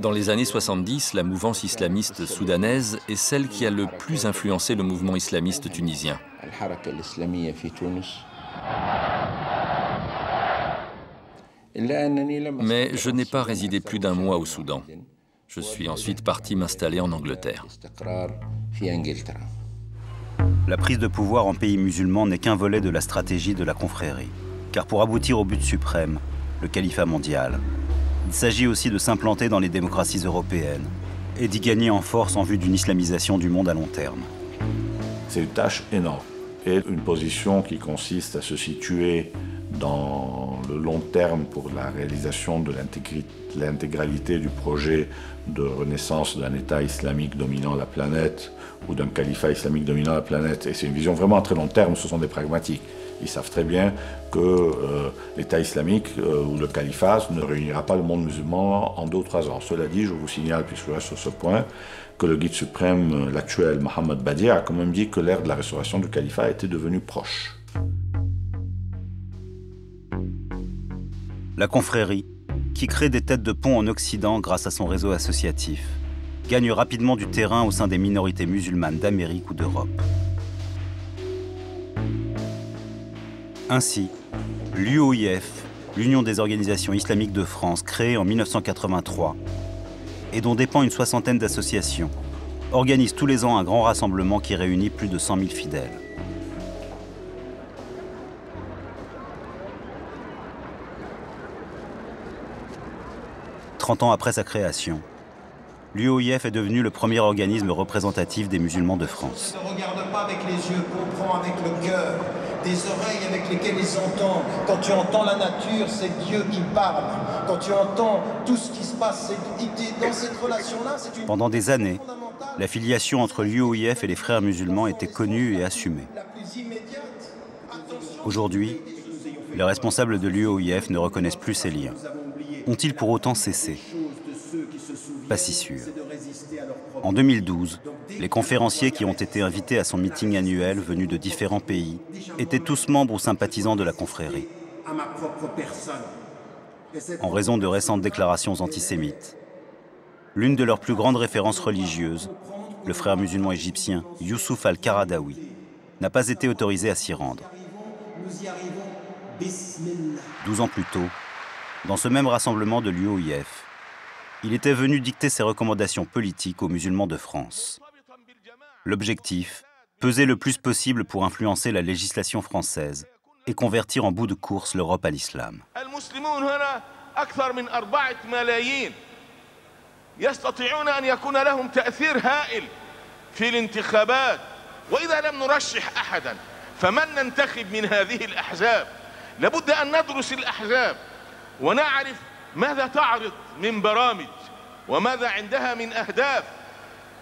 Dans les années 70, la mouvance islamiste soudanaise est celle qui a le plus influencé le mouvement islamiste tunisien. Mais je n'ai pas résidé plus d'un mois au Soudan. Je suis ensuite parti m'installer en Angleterre. La prise de pouvoir en pays musulman n'est qu'un volet de la stratégie de la confrérie. Car pour aboutir au but suprême, le califat mondial, il s'agit aussi de s'implanter dans les démocraties européennes et d'y gagner en force en vue d'une islamisation du monde à long terme. C'est une tâche énorme et une position qui consiste à se situer dans le long terme pour la réalisation de l'intégralité du projet de renaissance d'un État islamique dominant la planète ou d'un califat islamique dominant la planète. Et c'est une vision vraiment à très long terme, ce sont des pragmatiques. Ils savent très bien que l'État islamique ou le califat ne réunira pas le monde musulman en 2 ou 3 ans. Cela dit, je vous signale, puisque je reste sur ce point, que le guide suprême, l'actuel Mohammed Badia, a quand même dit que l'ère de la restauration du califat était devenue proche. La confrérie, qui crée des têtes de pont en Occident grâce à son réseau associatif, gagne rapidement du terrain au sein des minorités musulmanes d'Amérique ou d'Europe. Ainsi, l'UOIF, l'Union des organisations islamiques de France, créée en 1983, et dont dépend une 60aine d'associations, organise tous les ans un grand rassemblement qui réunit plus de 100 000 fidèles. Trente ans après sa création, l'UOIF est devenu le premier organisme représentatif des musulmans de France. Ne regarde pas avec les yeux, comprends avec le cœur, des oreilles avec lesquelles ils entendent. Quand tu entends la nature, c'est Dieu qui parle. Quand tu entends tout ce qui se passe, dans cette relation-là, c'est une... Pendant des années, la filiation entre l'UOIF et les frères musulmans était connue et assumée. Aujourd'hui, les responsables de l'UOIF ne reconnaissent plus ces liens. Ont-ils pour autant cessé? Pas si sûr. En 2012, les conférenciers qui ont été invités à son meeting annuel venus de différents pays étaient tous membres ou sympathisants de la confrérie. En raison de récentes déclarations antisémites, l'une de leurs plus grandes références religieuses, le frère musulman égyptien Youssouf al-Qaradawi, n'a pas été autorisé à s'y rendre. 12 ans plus tôt, dans ce même rassemblement de l'UOIF, il était venu dicter ses recommandations politiques aux musulmans de France. L'objectif, peser le plus possible pour influencer la législation française et convertir en bout de course l'Europe à l'islam. ونعرف ماذا تعرض من برامج وماذا عندها من أهداف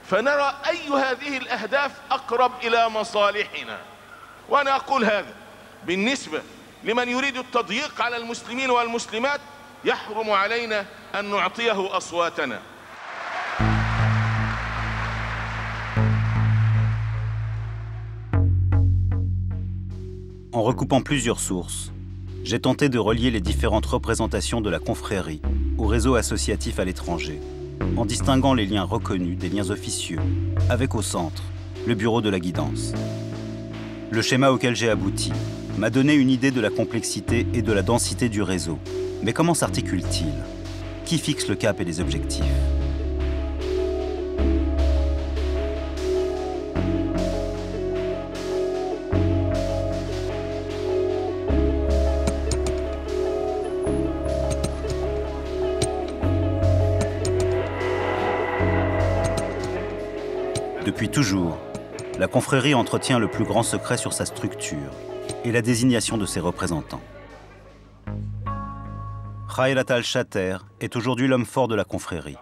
فنرى أي هذه الأهداف أقرب إلى مصالحنا وأنا أقول هذا بالنسبة لمن يريد التضييق على المسلمين والمسلمات يحرم علينا أن نعطيه أصواتنا. En recoupant plusieurs sources, j'ai tenté de relier les différentes représentations de la confrérie au réseau associatif à l'étranger, en distinguant les liens reconnus des liens officieux, avec au centre le bureau de la guidance. Le schéma auquel j'ai abouti m'a donné une idée de la complexité et de la densité du réseau. Mais comment s'articule-t-il? Qui fixe le cap et les objectifs? Depuis toujours, la confrérie entretient le plus grand secret sur sa structure et la désignation de ses représentants. Khayrat al-Shater est aujourd'hui l'homme fort de la confrérie.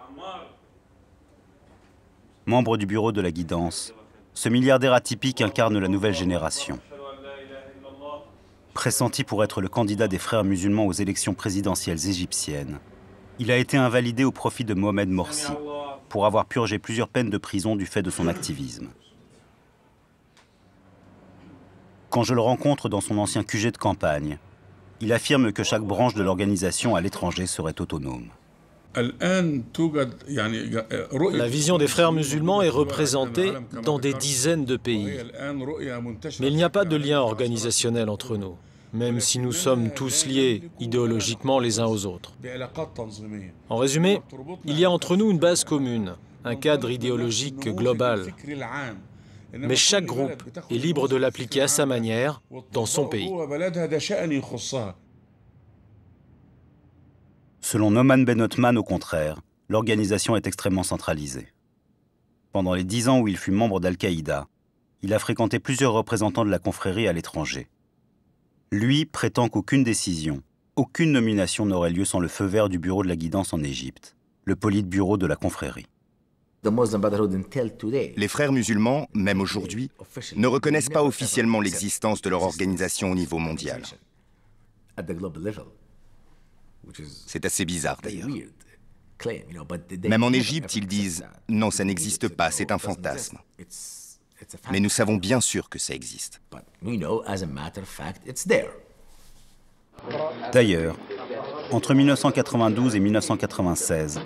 Membre du bureau de la guidance, ce milliardaire atypique incarne la nouvelle génération. Pressenti pour être le candidat des frères musulmans aux élections présidentielles égyptiennes, il a été invalidé au profit de Mohamed Morsi pour avoir purgé plusieurs peines de prison du fait de son activisme. Quand je le rencontre dans son ancien QG de campagne, il affirme que chaque branche de l'organisation à l'étranger serait autonome. La vision des frères musulmans est représentée dans des dizaines de pays. Mais il n'y a pas de lien organisationnel entre nous, même si nous sommes tous liés idéologiquement les uns aux autres. En résumé, il y a entre nous une base commune, un cadre idéologique global. Mais chaque groupe est libre de l'appliquer à sa manière, dans son pays. Selon Noman Ben Othman, au contraire, l'organisation est extrêmement centralisée. Pendant les 10 ans où il fut membre d'Al-Qaïda, il a fréquenté plusieurs représentants de la confrérie à l'étranger. Lui prétend qu'aucune décision, aucune nomination n'aurait lieu sans le feu vert du bureau de la guidance en Égypte, le politburo de la confrérie. Les frères musulmans, même aujourd'hui, ne reconnaissent pas officiellement l'existence de leur organisation au niveau mondial. C'est assez bizarre d'ailleurs. Même en Égypte, ils disent « Non, ça n'existe pas, c'est un fantasme ». Mais nous savons bien sûr que ça existe. D'ailleurs, entre 1992 et 1996,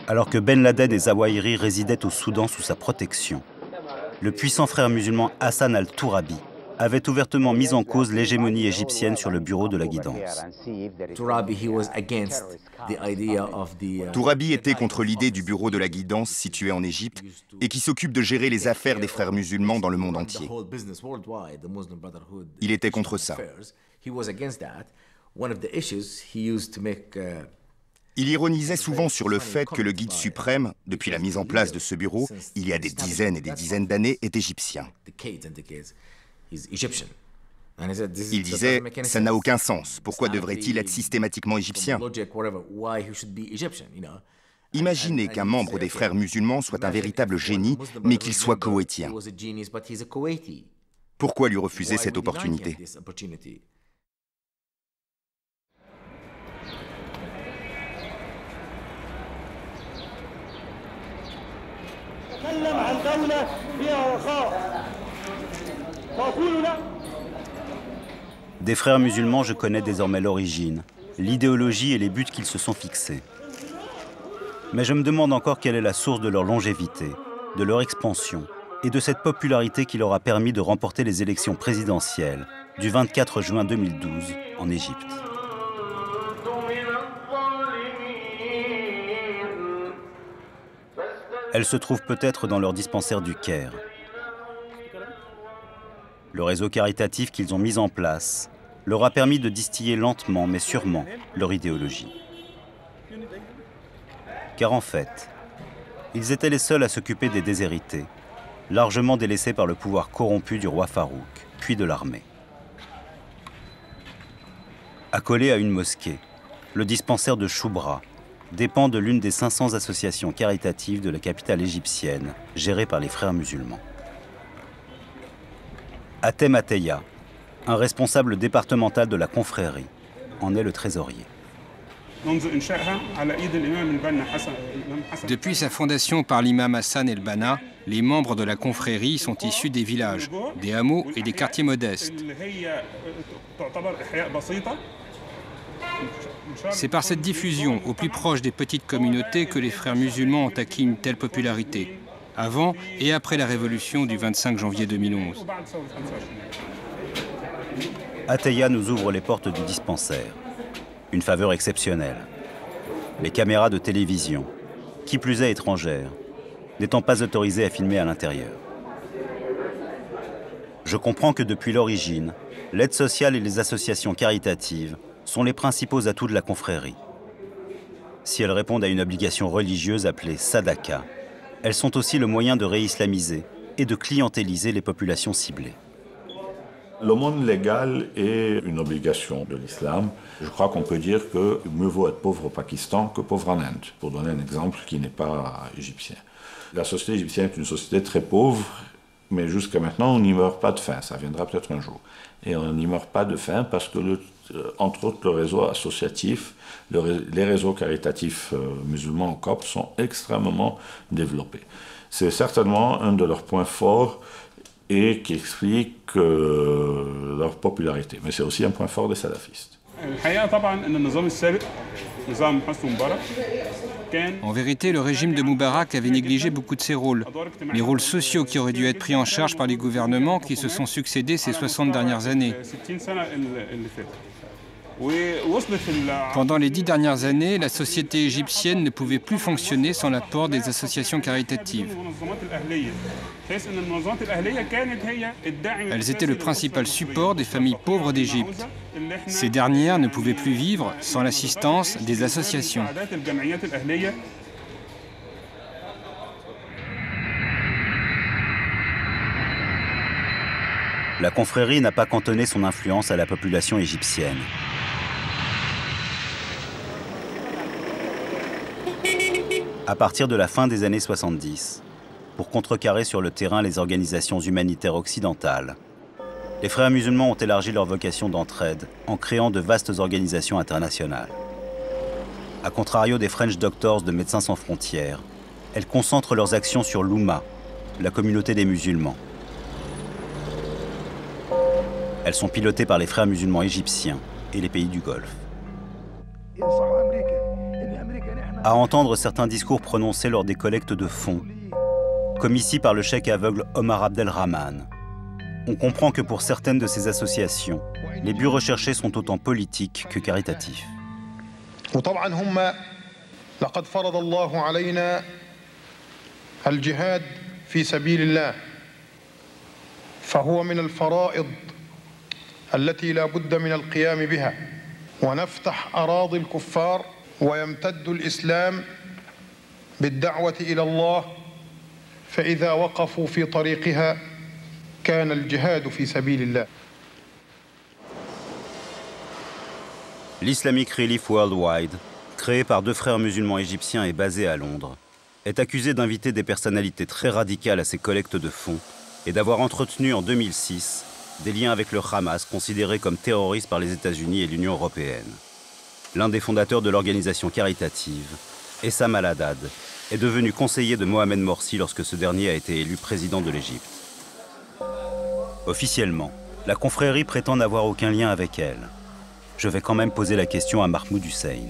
alors que Ben Laden et Zawahiri résidaient au Soudan sous sa protection, le puissant frère musulman Hassan al-Tourabi avait ouvertement mis en cause l'hégémonie égyptienne sur le bureau de la guidance. Tourabi était contre l'idée du bureau de la guidance situé en Égypte et qui s'occupe de gérer les affaires des frères musulmans dans le monde entier. Il était contre ça. Il ironisait souvent sur le fait que le guide suprême, depuis la mise en place de ce bureau, il y a des dizaines et des dizaines d'années, est égyptien. Il disait « ça n'a aucun sens, pourquoi devrait-il être systématiquement égyptien ?» Imaginez qu'un membre des frères musulmans soit un véritable génie, mais qu'il soit koweïtien. Pourquoi lui refuser cette opportunité ? Des frères musulmans, je connais désormais l'origine, l'idéologie et les buts qu'ils se sont fixés. Mais je me demande encore quelle est la source de leur longévité, de leur expansion et de cette popularité qui leur a permis de remporter les élections présidentielles du 24 juin 2012 en Égypte. Elle se trouve peut-être dans leur dispensaire du Caire. Le réseau caritatif qu'ils ont mis en place leur a permis de distiller lentement mais sûrement leur idéologie. Car en fait, ils étaient les seuls à s'occuper des déshérités, largement délaissés par le pouvoir corrompu du roi Farouk, puis de l'armée. Accolé à une mosquée, le dispensaire de Choubra dépend de l'une des 500 associations caritatives de la capitale égyptienne, gérée par les frères musulmans. Atem Ateya, un responsable départemental de la confrérie, en est le trésorier. Depuis sa fondation par l'imam Hassan el-Banna, les membres de la confrérie sont issus des villages, des hameaux et des quartiers modestes. C'est par cette diffusion au plus proche des petites communautés que les frères musulmans ont acquis une telle popularité, avant et après la révolution du 25 janvier 2011. Ateya nous ouvre les portes du dispensaire. Une faveur exceptionnelle. Les caméras de télévision, qui plus est étrangères, n'étant pas autorisées à filmer à l'intérieur. Je comprends que depuis l'origine, l'aide sociale et les associations caritatives sont les principaux atouts de la confrérie. Si elles répondent à une obligation religieuse appelée sadaka, elles sont aussi le moyen de réislamiser et de clientéliser les populations ciblées. L'aumône légale est une obligation de l'islam. Je crois qu'on peut dire que mieux vaut être pauvre au Pakistan que pauvre en Inde, pour donner un exemple qui n'est pas égyptien. La société égyptienne est une société très pauvre, mais jusqu'à maintenant, on n'y meurt pas de faim. Ça viendra peut-être un jour. Et on n'y meurt pas de faim parce que, entre autres, le réseau associatif, les réseaux caritatifs musulmans au COP sont extrêmement développés. C'est certainement un de leurs points forts et qui explique leur popularité. Mais c'est aussi un point fort des salafistes. En vérité, le régime de Moubarak avait négligé beaucoup de ses rôles. Les rôles sociaux qui auraient dû être pris en charge par les gouvernements qui se sont succédés ces 60 dernières années. Pendant les 10 dernières années, la société égyptienne ne pouvait plus fonctionner sans l'apport des associations caritatives. Elles étaient le principal support des familles pauvres d'Égypte. Ces dernières ne pouvaient plus vivre sans l'assistance des associations. La confrérie n'a pas cantonné son influence à la population égyptienne. À partir de la fin des années 70, pour contrecarrer sur le terrain les organisations humanitaires occidentales, les frères musulmans ont élargi leur vocation d'entraide en créant de vastes organisations internationales. A contrario des French Doctors de Médecins sans frontières, elles concentrent leurs actions sur l'Oumma, la communauté des musulmans. Elles sont pilotées par les frères musulmans égyptiens et les pays du Golfe. À entendre certains discours prononcés lors des collectes de fonds, comme ici par le cheikh aveugle Omar Abdelrahman, on comprend que pour certaines de ces associations, les buts recherchés sont autant politiques que caritatifs. وطبعا هم لقد فرض الله علينا الجهاد في سبيل الله فهو من الفرائض التي لا بد من القيام بها ونفتح أراضي الكفار ويمتد الإسلام بالدعوة إلى الله فإذا وقفوا في طريقها كان الجهاد في سبيل الله. L'Islamic Relief Worldwide, créé par deux frères musulmans égyptiens et basé à Londres, est accusé d'inviter des personnalités très radicales à ses collectes de fonds et d'avoir entretenu en 2006 des liens avec le Hamas, considéré comme terroriste par les États-Unis et l'Union européenne. L'un des fondateurs de l'organisation caritative, Essam Al-Haddad, est devenu conseiller de Mohamed Morsi lorsque ce dernier a été élu président de l'Égypte. Officiellement, la confrérie prétend n'avoir aucun lien avec elle. Je vais quand même poser la question à Mahmoud Hussein.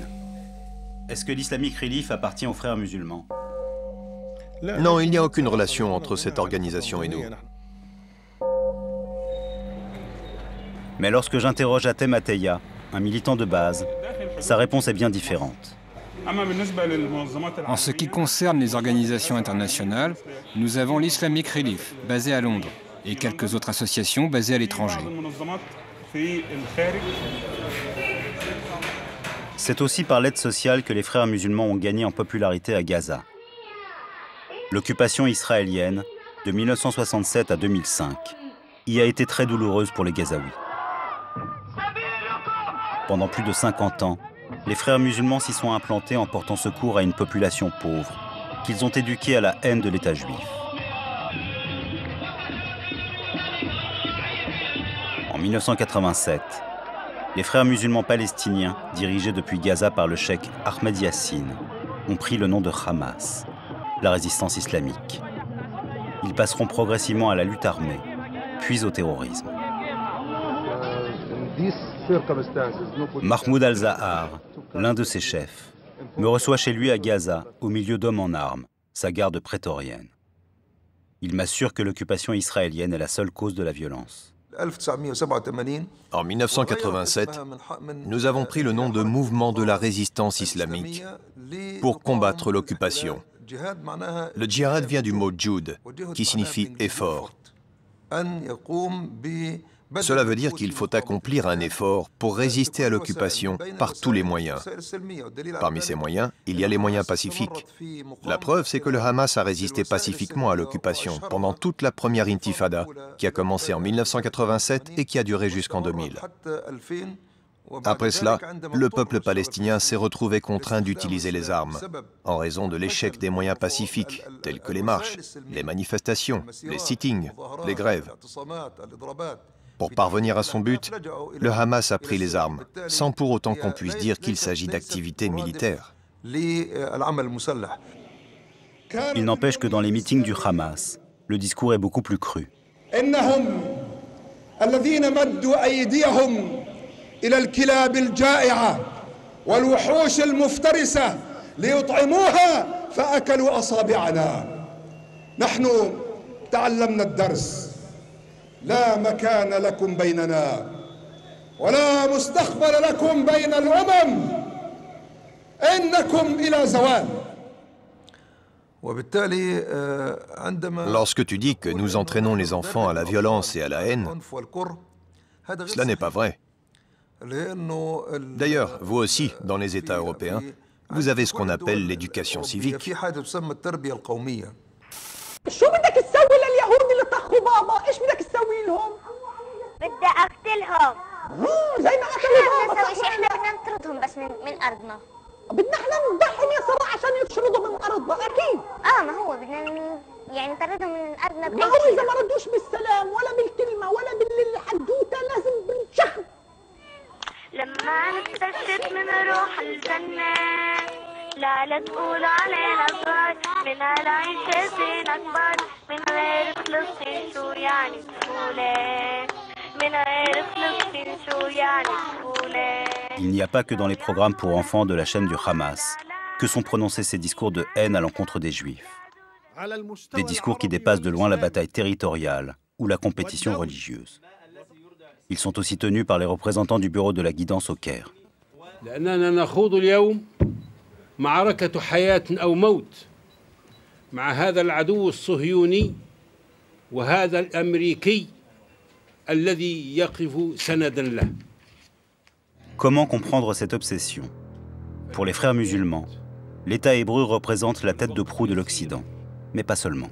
Est-ce que l'Islamic Relief appartient aux frères musulmans? Non, il n'y a aucune relation entre cette organisation et nous. Mais lorsque j'interroge Atem Ateya, un militant de base, sa réponse est bien différente. En ce qui concerne les organisations internationales, nous avons l'Islamic Relief, basé à Londres, et quelques autres associations basées à l'étranger. C'est aussi par l'aide sociale que les frères musulmans ont gagné en popularité à Gaza. L'occupation israélienne, de 1967 à 2005, y a été très douloureuse pour les Gazaouis. Pendant plus de 50 ans, les frères musulmans s'y sont implantés en portant secours à une population pauvre, qu'ils ont éduquée à la haine de l'État juif. En 1987, les frères musulmans palestiniens, dirigés depuis Gaza par le cheikh Ahmed Yassine, ont pris le nom de Hamas, la résistance islamique. Ils passeront progressivement à la lutte armée, puis au terrorisme. Mahmoud Al-Zahar, l'un de ses chefs, me reçoit chez lui à Gaza, au milieu d'hommes en armes, sa garde prétorienne. Il m'assure que l'occupation israélienne est la seule cause de la violence. En 1987, nous avons pris le nom de Mouvement de la résistance islamique pour combattre l'occupation. Le djihad vient du mot djoud, qui signifie effort. Cela veut dire qu'il faut accomplir un effort pour résister à l'occupation par tous les moyens. Parmi ces moyens, il y a les moyens pacifiques. La preuve, c'est que le Hamas a résisté pacifiquement à l'occupation pendant toute la première intifada, qui a commencé en 1987 et qui a duré jusqu'en 2000. Après cela, le peuple palestinien s'est retrouvé contraint d'utiliser les armes, en raison de l'échec des moyens pacifiques, tels que les marches, les manifestations, les sittings, les grèves. Pour parvenir à son but, le Hamas a pris les armes, sans pour autant qu'on puisse dire qu'il s'agit d'activités militaires. Il n'empêche que dans les meetings du Hamas, le discours est beaucoup plus cru. لا مكان لكم بيننا ولا مستقبل لكم بين الأمم إنكم إلى زوال. Lorsque tu dis que nous entraînons les enfants à la violence et à la haine, cela n'est pas vrai. D'ailleurs, vous aussi, dans les États européens, vous avez ce qu'on appelle l'éducation civique. شو بدك تسوي لليهود اللي طخوا بابا؟ ايش بدك تسوي لهم؟ أرضنا بدنا احنا نضحي يا صراحة عشان يطردوا من أرضنا أكيد ما هو بدنا يعني نطردهم من أرضنا ما هو إذا ما ردوش بالسلام ولا بالكلمة ولا بالحدوتة لازم بنشخ لما نستشهد من روح الجنة لا تقول علينا صغار من هالعيشة سين أكبر من غير فلسطين شو يعني طفولة من غير فلسطين شو يعني طفولة. Il n'y a pas que dans les programmes pour enfants de la chaîne du Hamas que sont prononcés ces discours de haine à l'encontre des Juifs. Des discours qui dépassent de loin la bataille territoriale ou la compétition religieuse. Ils sont aussi tenus par les représentants du bureau de la guidance au Caire. معركة حياة أو موت مع هذا العدو الصهيوني وهذا الأمريكي الذي يقف سندا له. Comment comprendre cette obsession? Pour les frères musulmans, l'État hébreu représente la tête de proue de l'Occident, mais pas seulement.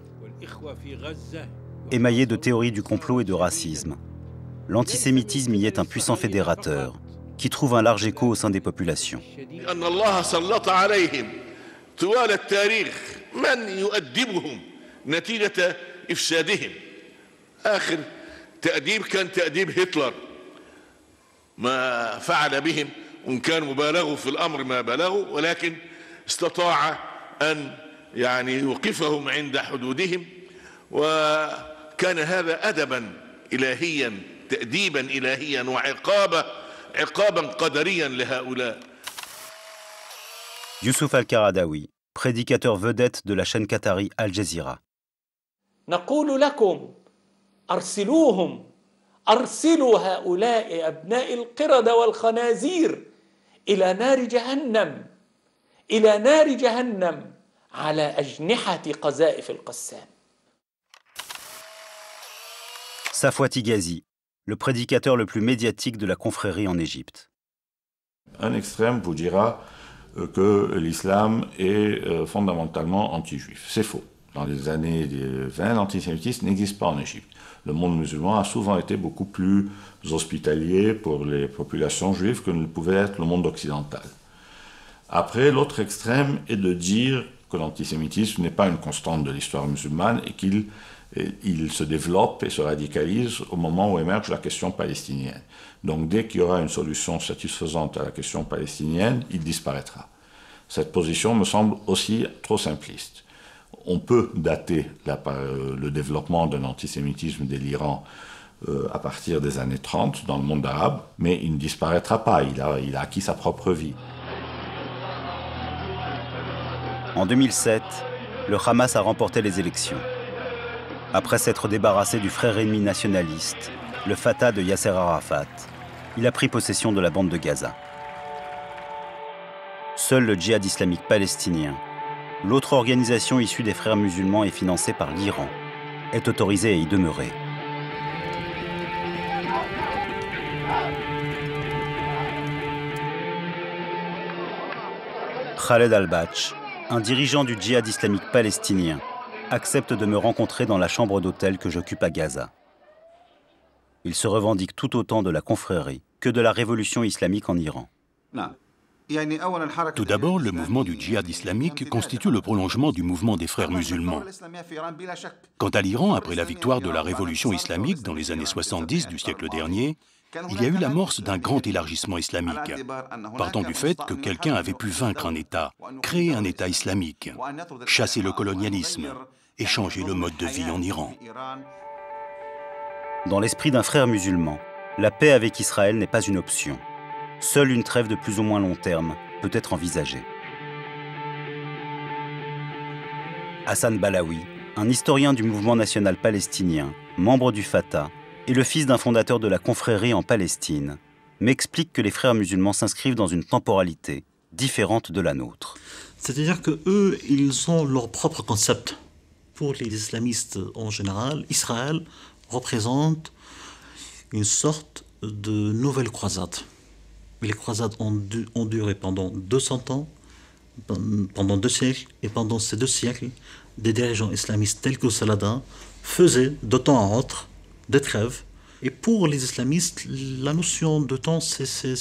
Émaillé de théories du complot et de racisme, l'antisémitisme y est un puissant fédérateur qui trouve un large écho au sein des populations. أن الله سلط عليهم طوال التاريخ من يؤدبهم نتيجة إفسادهم. آخر تأديب كان تأديب هتلر ما فعل بهم وإن كان مبالغوا في الأمر ما بلغوا ولكن استطاع أن يعني يوقفهم عند حدودهم وكان هذا أدبا إلهيا تأديبا إلهيا وعقابا قدريا لهؤلاء. Youssouf Al-Qaradawi, prédicateur vedette de la chaîne qatari Al Jazeera. نقول لكم أرسلوهم أرسلوا هؤلاء أبناء القردة والخنازير إلى نار جهنم على أجنحة قذائف القسام. Safwati Ghazi, le prédicateur le plus médiatique de la confrérie en Égypte. Un extrême vous dira que l'islam est fondamentalement anti-juif. C'est faux. Dans les années 20, l'antisémitisme n'existe pas en Égypte. Le monde musulman a souvent été beaucoup plus hospitalier pour les populations juives que ne pouvait être le monde occidental. Après, l'autre extrême est de dire que l'antisémitisme n'est pas une constante de l'histoire musulmane et qu'il se développe et se radicalise au moment où émerge la question palestinienne. Donc dès qu'il y aura une solution satisfaisante à la question palestinienne, il disparaîtra. Cette position me semble aussi trop simpliste. On peut dater le développement d'un antisémitisme délirant à partir des années 30 dans le monde arabe, mais il ne disparaîtra pas, il a acquis sa propre vie. En 2007, le Hamas a remporté les élections. Après s'être débarrassé du frère ennemi nationaliste, le Fatah de Yasser Arafat, il a pris possession de la bande de Gaza. Seul le djihad islamique palestinien, l'autre organisation issue des frères musulmans et financée par l'Iran, est autorisé à y demeurer. Khaled Al-Bach, un dirigeant du djihad islamique palestinien, accepte de me rencontrer dans la chambre d'hôtel que j'occupe à Gaza. Il se revendique tout autant de la confrérie que de la révolution islamique en Iran. Tout d'abord, le mouvement du djihad islamique constitue le prolongement du mouvement des frères musulmans. Quant à l'Iran, après la victoire de la révolution islamique dans les années 70 du siècle dernier, il y a eu l'amorce d'un grand élargissement islamique, partant du fait que quelqu'un avait pu vaincre un État, créer un État islamique, chasser le colonialisme et changer le mode de vie en Iran. Dans l'esprit d'un frère musulman, la paix avec Israël n'est pas une option. Seule une trêve de plus ou moins long terme peut être envisagée. Hassan Balawi, un historien du mouvement national palestinien, membre du Fatah, et le fils d'un fondateur de la confrérie en Palestine, m'explique que les frères musulmans s'inscrivent dans une temporalité différente de la nôtre. C'est-à-dire qu'eux, ils ont leur propre concept. Pour les islamistes en général, Israël représente une sorte de nouvelle croisade. Les croisades ont duré pendant 200 ans, pendant 2 siècles, et pendant ces 2 siècles, des dirigeants islamistes tels que Saladin faisaient de temps à autre des trêves. Et pour les islamistes, la notion de temps, c'est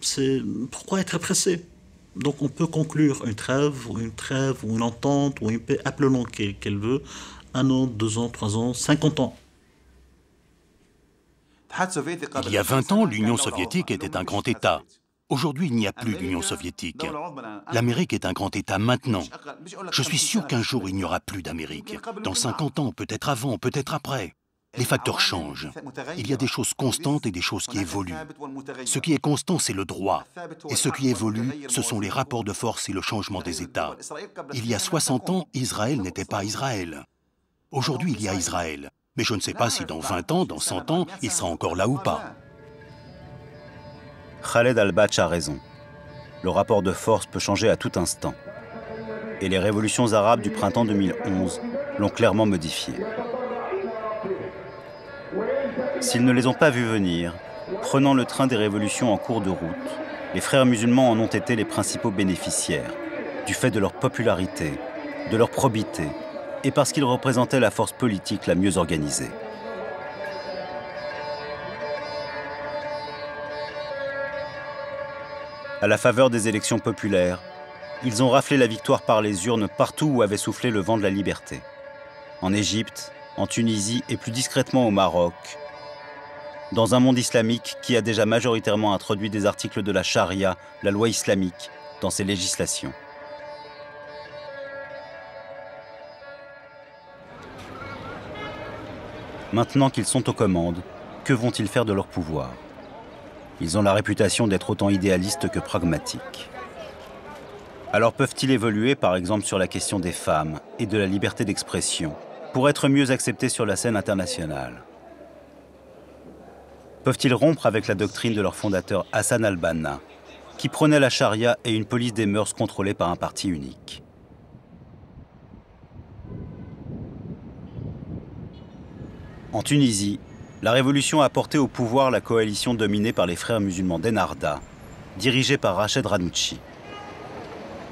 c'est pourquoi être pressé? Donc on peut conclure une trêve ou une entente ou une paix, appelons qu'elle veut, 1 an, 2 ans, 3 ans, 50 ans. Il y a 20 ans, l'Union soviétique était un grand État. Aujourd'hui, il n'y a plus d'Union soviétique. L'Amérique est un grand État maintenant. Je suis sûr qu'un jour, il n'y aura plus d'Amérique. Dans 50 ans, peut-être avant, peut-être après. Les facteurs changent. Il y a des choses constantes et des choses qui évoluent. Ce qui est constant, c'est le droit. Et ce qui évolue, ce sont les rapports de force et le changement des États. Il y a 60 ans, Israël n'était pas Israël. Aujourd'hui, il y a Israël. Mais je ne sais pas si dans 20 ans, dans 100 ans, il sera encore là ou pas. Khaled Al-Batch a raison. Le rapport de force peut changer à tout instant. Et les révolutions arabes du printemps 2011 l'ont clairement modifié. S'ils ne les ont pas vus venir, prenant le train des révolutions en cours de route, les frères musulmans en ont été les principaux bénéficiaires, du fait de leur popularité, de leur probité, et parce qu'ils représentaient la force politique la mieux organisée. À la faveur des élections populaires, ils ont raflé la victoire par les urnes partout où avait soufflé le vent de la liberté. En Égypte, en Tunisie et plus discrètement au Maroc, dans un monde islamique qui a déjà majoritairement introduit des articles de la charia, la loi islamique, dans ses législations. Maintenant qu'ils sont aux commandes, que vont-ils faire de leur pouvoir? Ils ont la réputation d'être autant idéalistes que pragmatiques. Alors peuvent-ils évoluer, par exemple, sur la question des femmes et de la liberté d'expression, pour être mieux acceptés sur la scène internationale? Peuvent-ils rompre avec la doctrine de leur fondateur Hassan al-Banna, qui prônait la charia et une police des mœurs contrôlée par un parti unique? En Tunisie, la révolution a porté au pouvoir la coalition dominée par les frères musulmans d'Ennahda, dirigée par Rached Ghannouchi.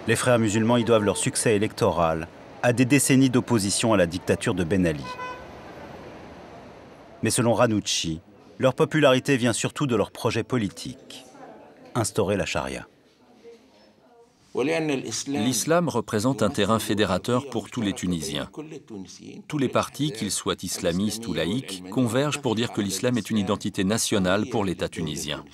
Les frères musulmans y doivent leur succès électoral à des décennies d'opposition à la dictature de Ben Ali. Mais selon Ghannouchi, leur popularité vient surtout de leur projet politique, instaurer la charia. L'islam représente un terrain fédérateur pour tous les Tunisiens. Tous les partis, qu'ils soient islamistes ou laïcs, convergent pour dire que l'islam est une identité nationale pour l'État tunisien.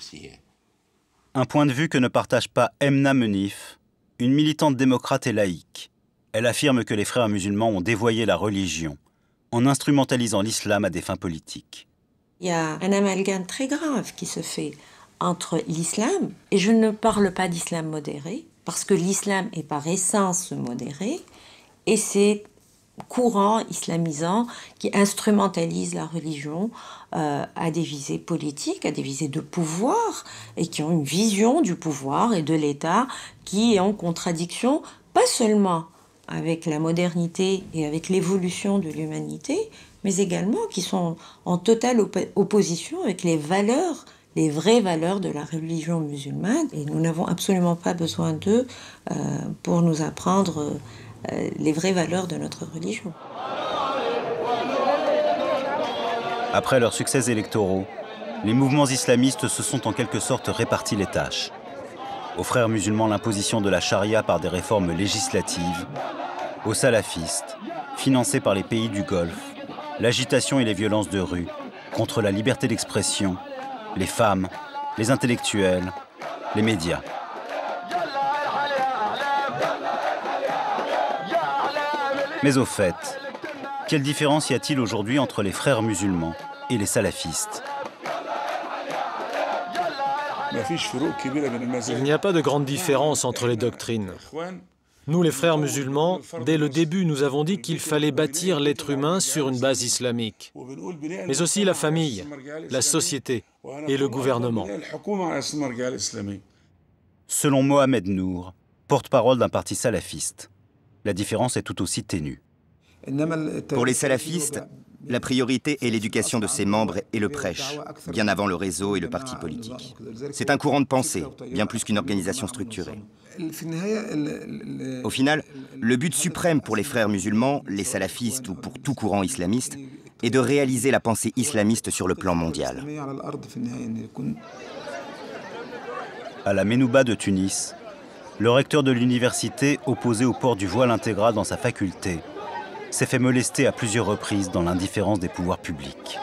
Un point de vue que ne partage pas Emna Menif, une militante démocrate et laïque. Elle affirme que les frères musulmans ont dévoyé la religion en instrumentalisant l'islam à des fins politiques. Il y a un amalgame très grave qui se fait entre l'islam, et je ne parle pas d'islam modéré, parce que l'islam est par essence modéré, et c'est courants islamisants qui instrumentalisent la religion à des visées politiques, à des visées de pouvoir, et qui ont une vision du pouvoir et de l'État qui est en contradiction, pas seulement avec la modernité et avec l'évolution de l'humanité, mais également qui sont en totale opposition avec les valeurs, les vraies valeurs de la religion musulmane. Et nous n'avons absolument pas besoin d'eux pour nous apprendre les vraies valeurs de notre religion. Après leurs succès électoraux, les mouvements islamistes se sont en quelque sorte répartis les tâches. Aux frères musulmans, l'imposition de la charia par des réformes législatives, aux salafistes, financés par les pays du Golfe, l'agitation et les violences de rue, contre la liberté d'expression, les femmes, les intellectuels, les médias. Mais au fait, quelle différence y a-t-il aujourd'hui entre les frères musulmans et les salafistes? Il n'y a pas de grande différence entre les doctrines. Nous, les frères musulmans, dès le début, nous avons dit qu'il fallait bâtir l'être humain sur une base islamique, mais aussi la famille, la société et le gouvernement. Selon Mohamed Nour, porte-parole d'un parti salafiste, la différence est tout aussi ténue. Pour les salafistes, la priorité est l'éducation de ses membres et le prêche, bien avant le réseau et le parti politique. C'est un courant de pensée, bien plus qu'une organisation structurée. Au final, le but suprême pour les frères musulmans, les salafistes ou pour tout courant islamiste, est de réaliser la pensée islamiste sur le plan mondial. À la Ménouba de Tunis, le recteur de l'université, opposé au port du voile intégral dans sa faculté, s'est fait molester à plusieurs reprises dans l'indifférence des pouvoirs publics.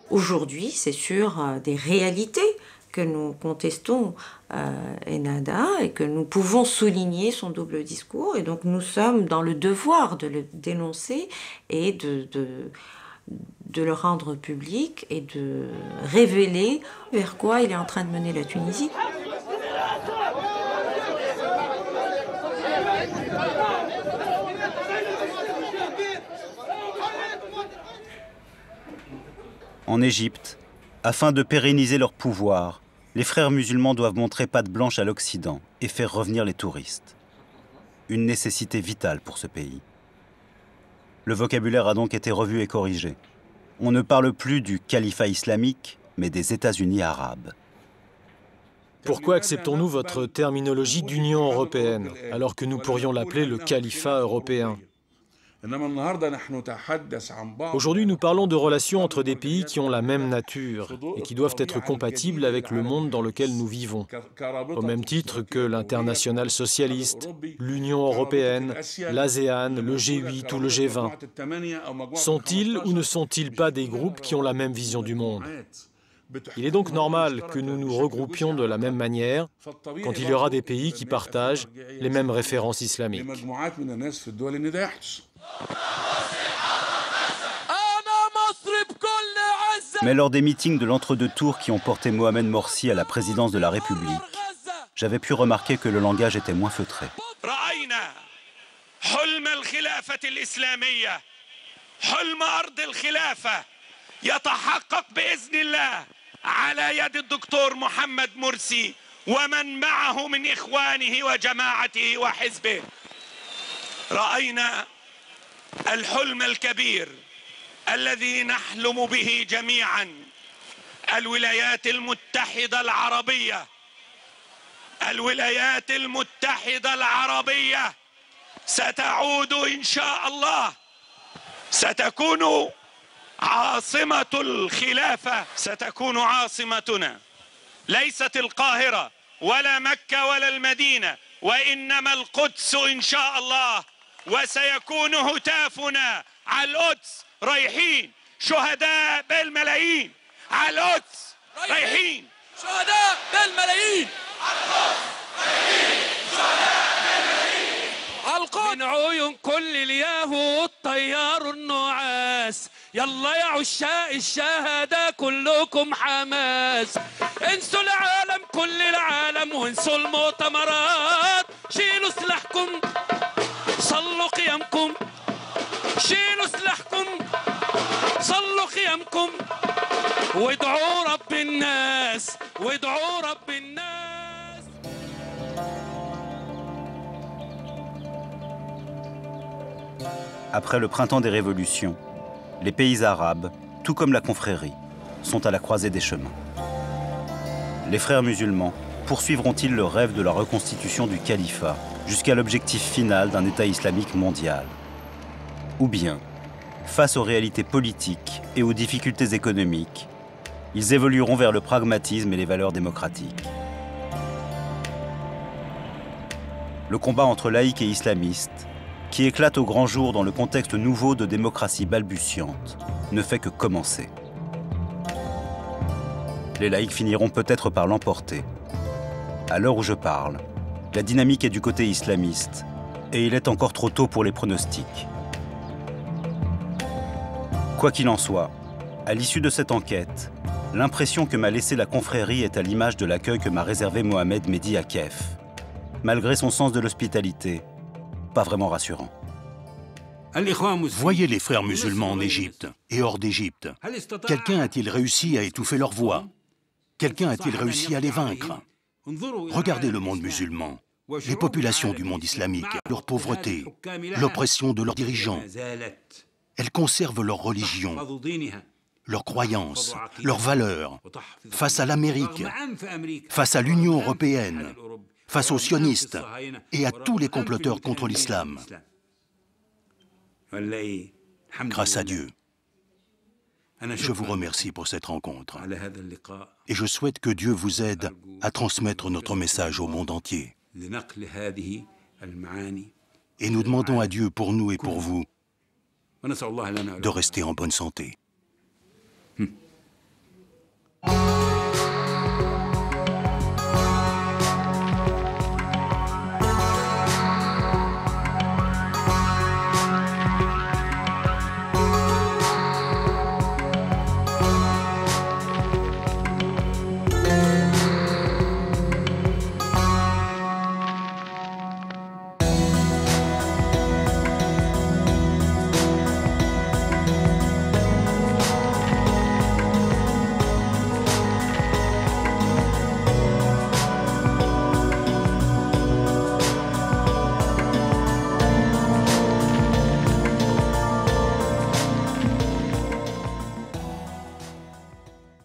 Aujourd'hui, c'est sur des réalités que nous contestons Ennahda et que nous pouvons souligner son double discours. Et donc nous sommes dans le devoir de le dénoncer et de le rendre public et de révéler vers quoi il est en train de mener la Tunisie. En Égypte, afin de pérenniser leur pouvoir, les frères musulmans doivent montrer patte blanche à l'Occident et faire revenir les touristes. Une nécessité vitale pour ce pays. Le vocabulaire a donc été revu et corrigé. On ne parle plus du califat islamique, mais des États-Unis arabes. Pourquoi acceptons-nous votre terminologie d'Union européenne, alors que nous pourrions l'appeler le califat européen ? Aujourd'hui, nous parlons de relations entre des pays qui ont la même nature et qui doivent être compatibles avec le monde dans lequel nous vivons, au même titre que l'internationale socialiste, l'Union européenne, l'ASEAN, le G8 ou le G20. Sont-ils ou ne sont-ils pas des groupes qui ont la même vision du monde ? Il est donc normal que nous nous regroupions de la même manière quand il y aura des pays qui partagent les mêmes références islamiques. Mais lors des meetings de l'entre-deux tours qui ont porté Mohamed Morsi à la présidence de la République, j'avais pu remarquer que le langage était moins feutré. على يد الدكتور محمد مرسي ومن معه من إخوانه وجماعته وحزبه رأينا الحلم الكبير الذي نحلم به جميعا الولايات المتحدة العربية الولايات المتحدة العربية ستعود إن شاء الله ستكون عاصمة الخلافة ستكون عاصمتنا ليست القاهرة ولا مكة ولا المدينة وإنما القدس إن شاء الله وسيكون هتافنا على القدس رايحين شهداء بالملايين على القدس رايحين شهداء بالملايين على القدس رايحين شهداء بالملايين القدس من عيون كل اليهود طيار النعاس يلا يا عشاق الشهداء كلكم حماس انسوا العالم كل العالم وانسوا المؤتمرات شيلوا سلاحكم صلوا قيامكم شيلوا سلاحكم صلوا قيامكم وادعوا رب الناس وادعوا رب الناس. Après le printemps des révolutions, les pays arabes, tout comme la confrérie, sont à la croisée des chemins. Les frères musulmans poursuivront-ils le rêve de la reconstitution du califat jusqu'à l'objectif final d'un État islamique mondial? Ou bien, face aux réalités politiques et aux difficultés économiques, ils évolueront vers le pragmatisme et les valeurs démocratiques. Le combat entre laïcs et islamistes, qui éclate au grand jour dans le contexte nouveau de démocratie balbutiante, ne fait que commencer. Les laïcs finiront peut-être par l'emporter. À l'heure où je parle, la dynamique est du côté islamiste, et il est encore trop tôt pour les pronostics. Quoi qu'il en soit, à l'issue de cette enquête, l'impression que m'a laissée la confrérie est à l'image de l'accueil que m'a réservé Mohamed Mehdi à Kiev, malgré son sens de l'hospitalité, pas vraiment rassurant. Voyez les frères musulmans en Égypte et hors d'Égypte. Quelqu'un a-t-il réussi à étouffer leur voix? Quelqu'un a-t-il réussi à les vaincre? Regardez le monde musulman, les populations du monde islamique, leur pauvreté, l'oppression de leurs dirigeants. Elles conservent leur religion, leurs croyances, leurs valeurs, face à l'Amérique, face à l'Union européenne, face aux sionistes et à tous les comploteurs contre l'islam. Grâce à Dieu. Je vous remercie pour cette rencontre et je souhaite que Dieu vous aide à transmettre notre message au monde entier. Et nous demandons à Dieu pour nous et pour vous de rester en bonne santé.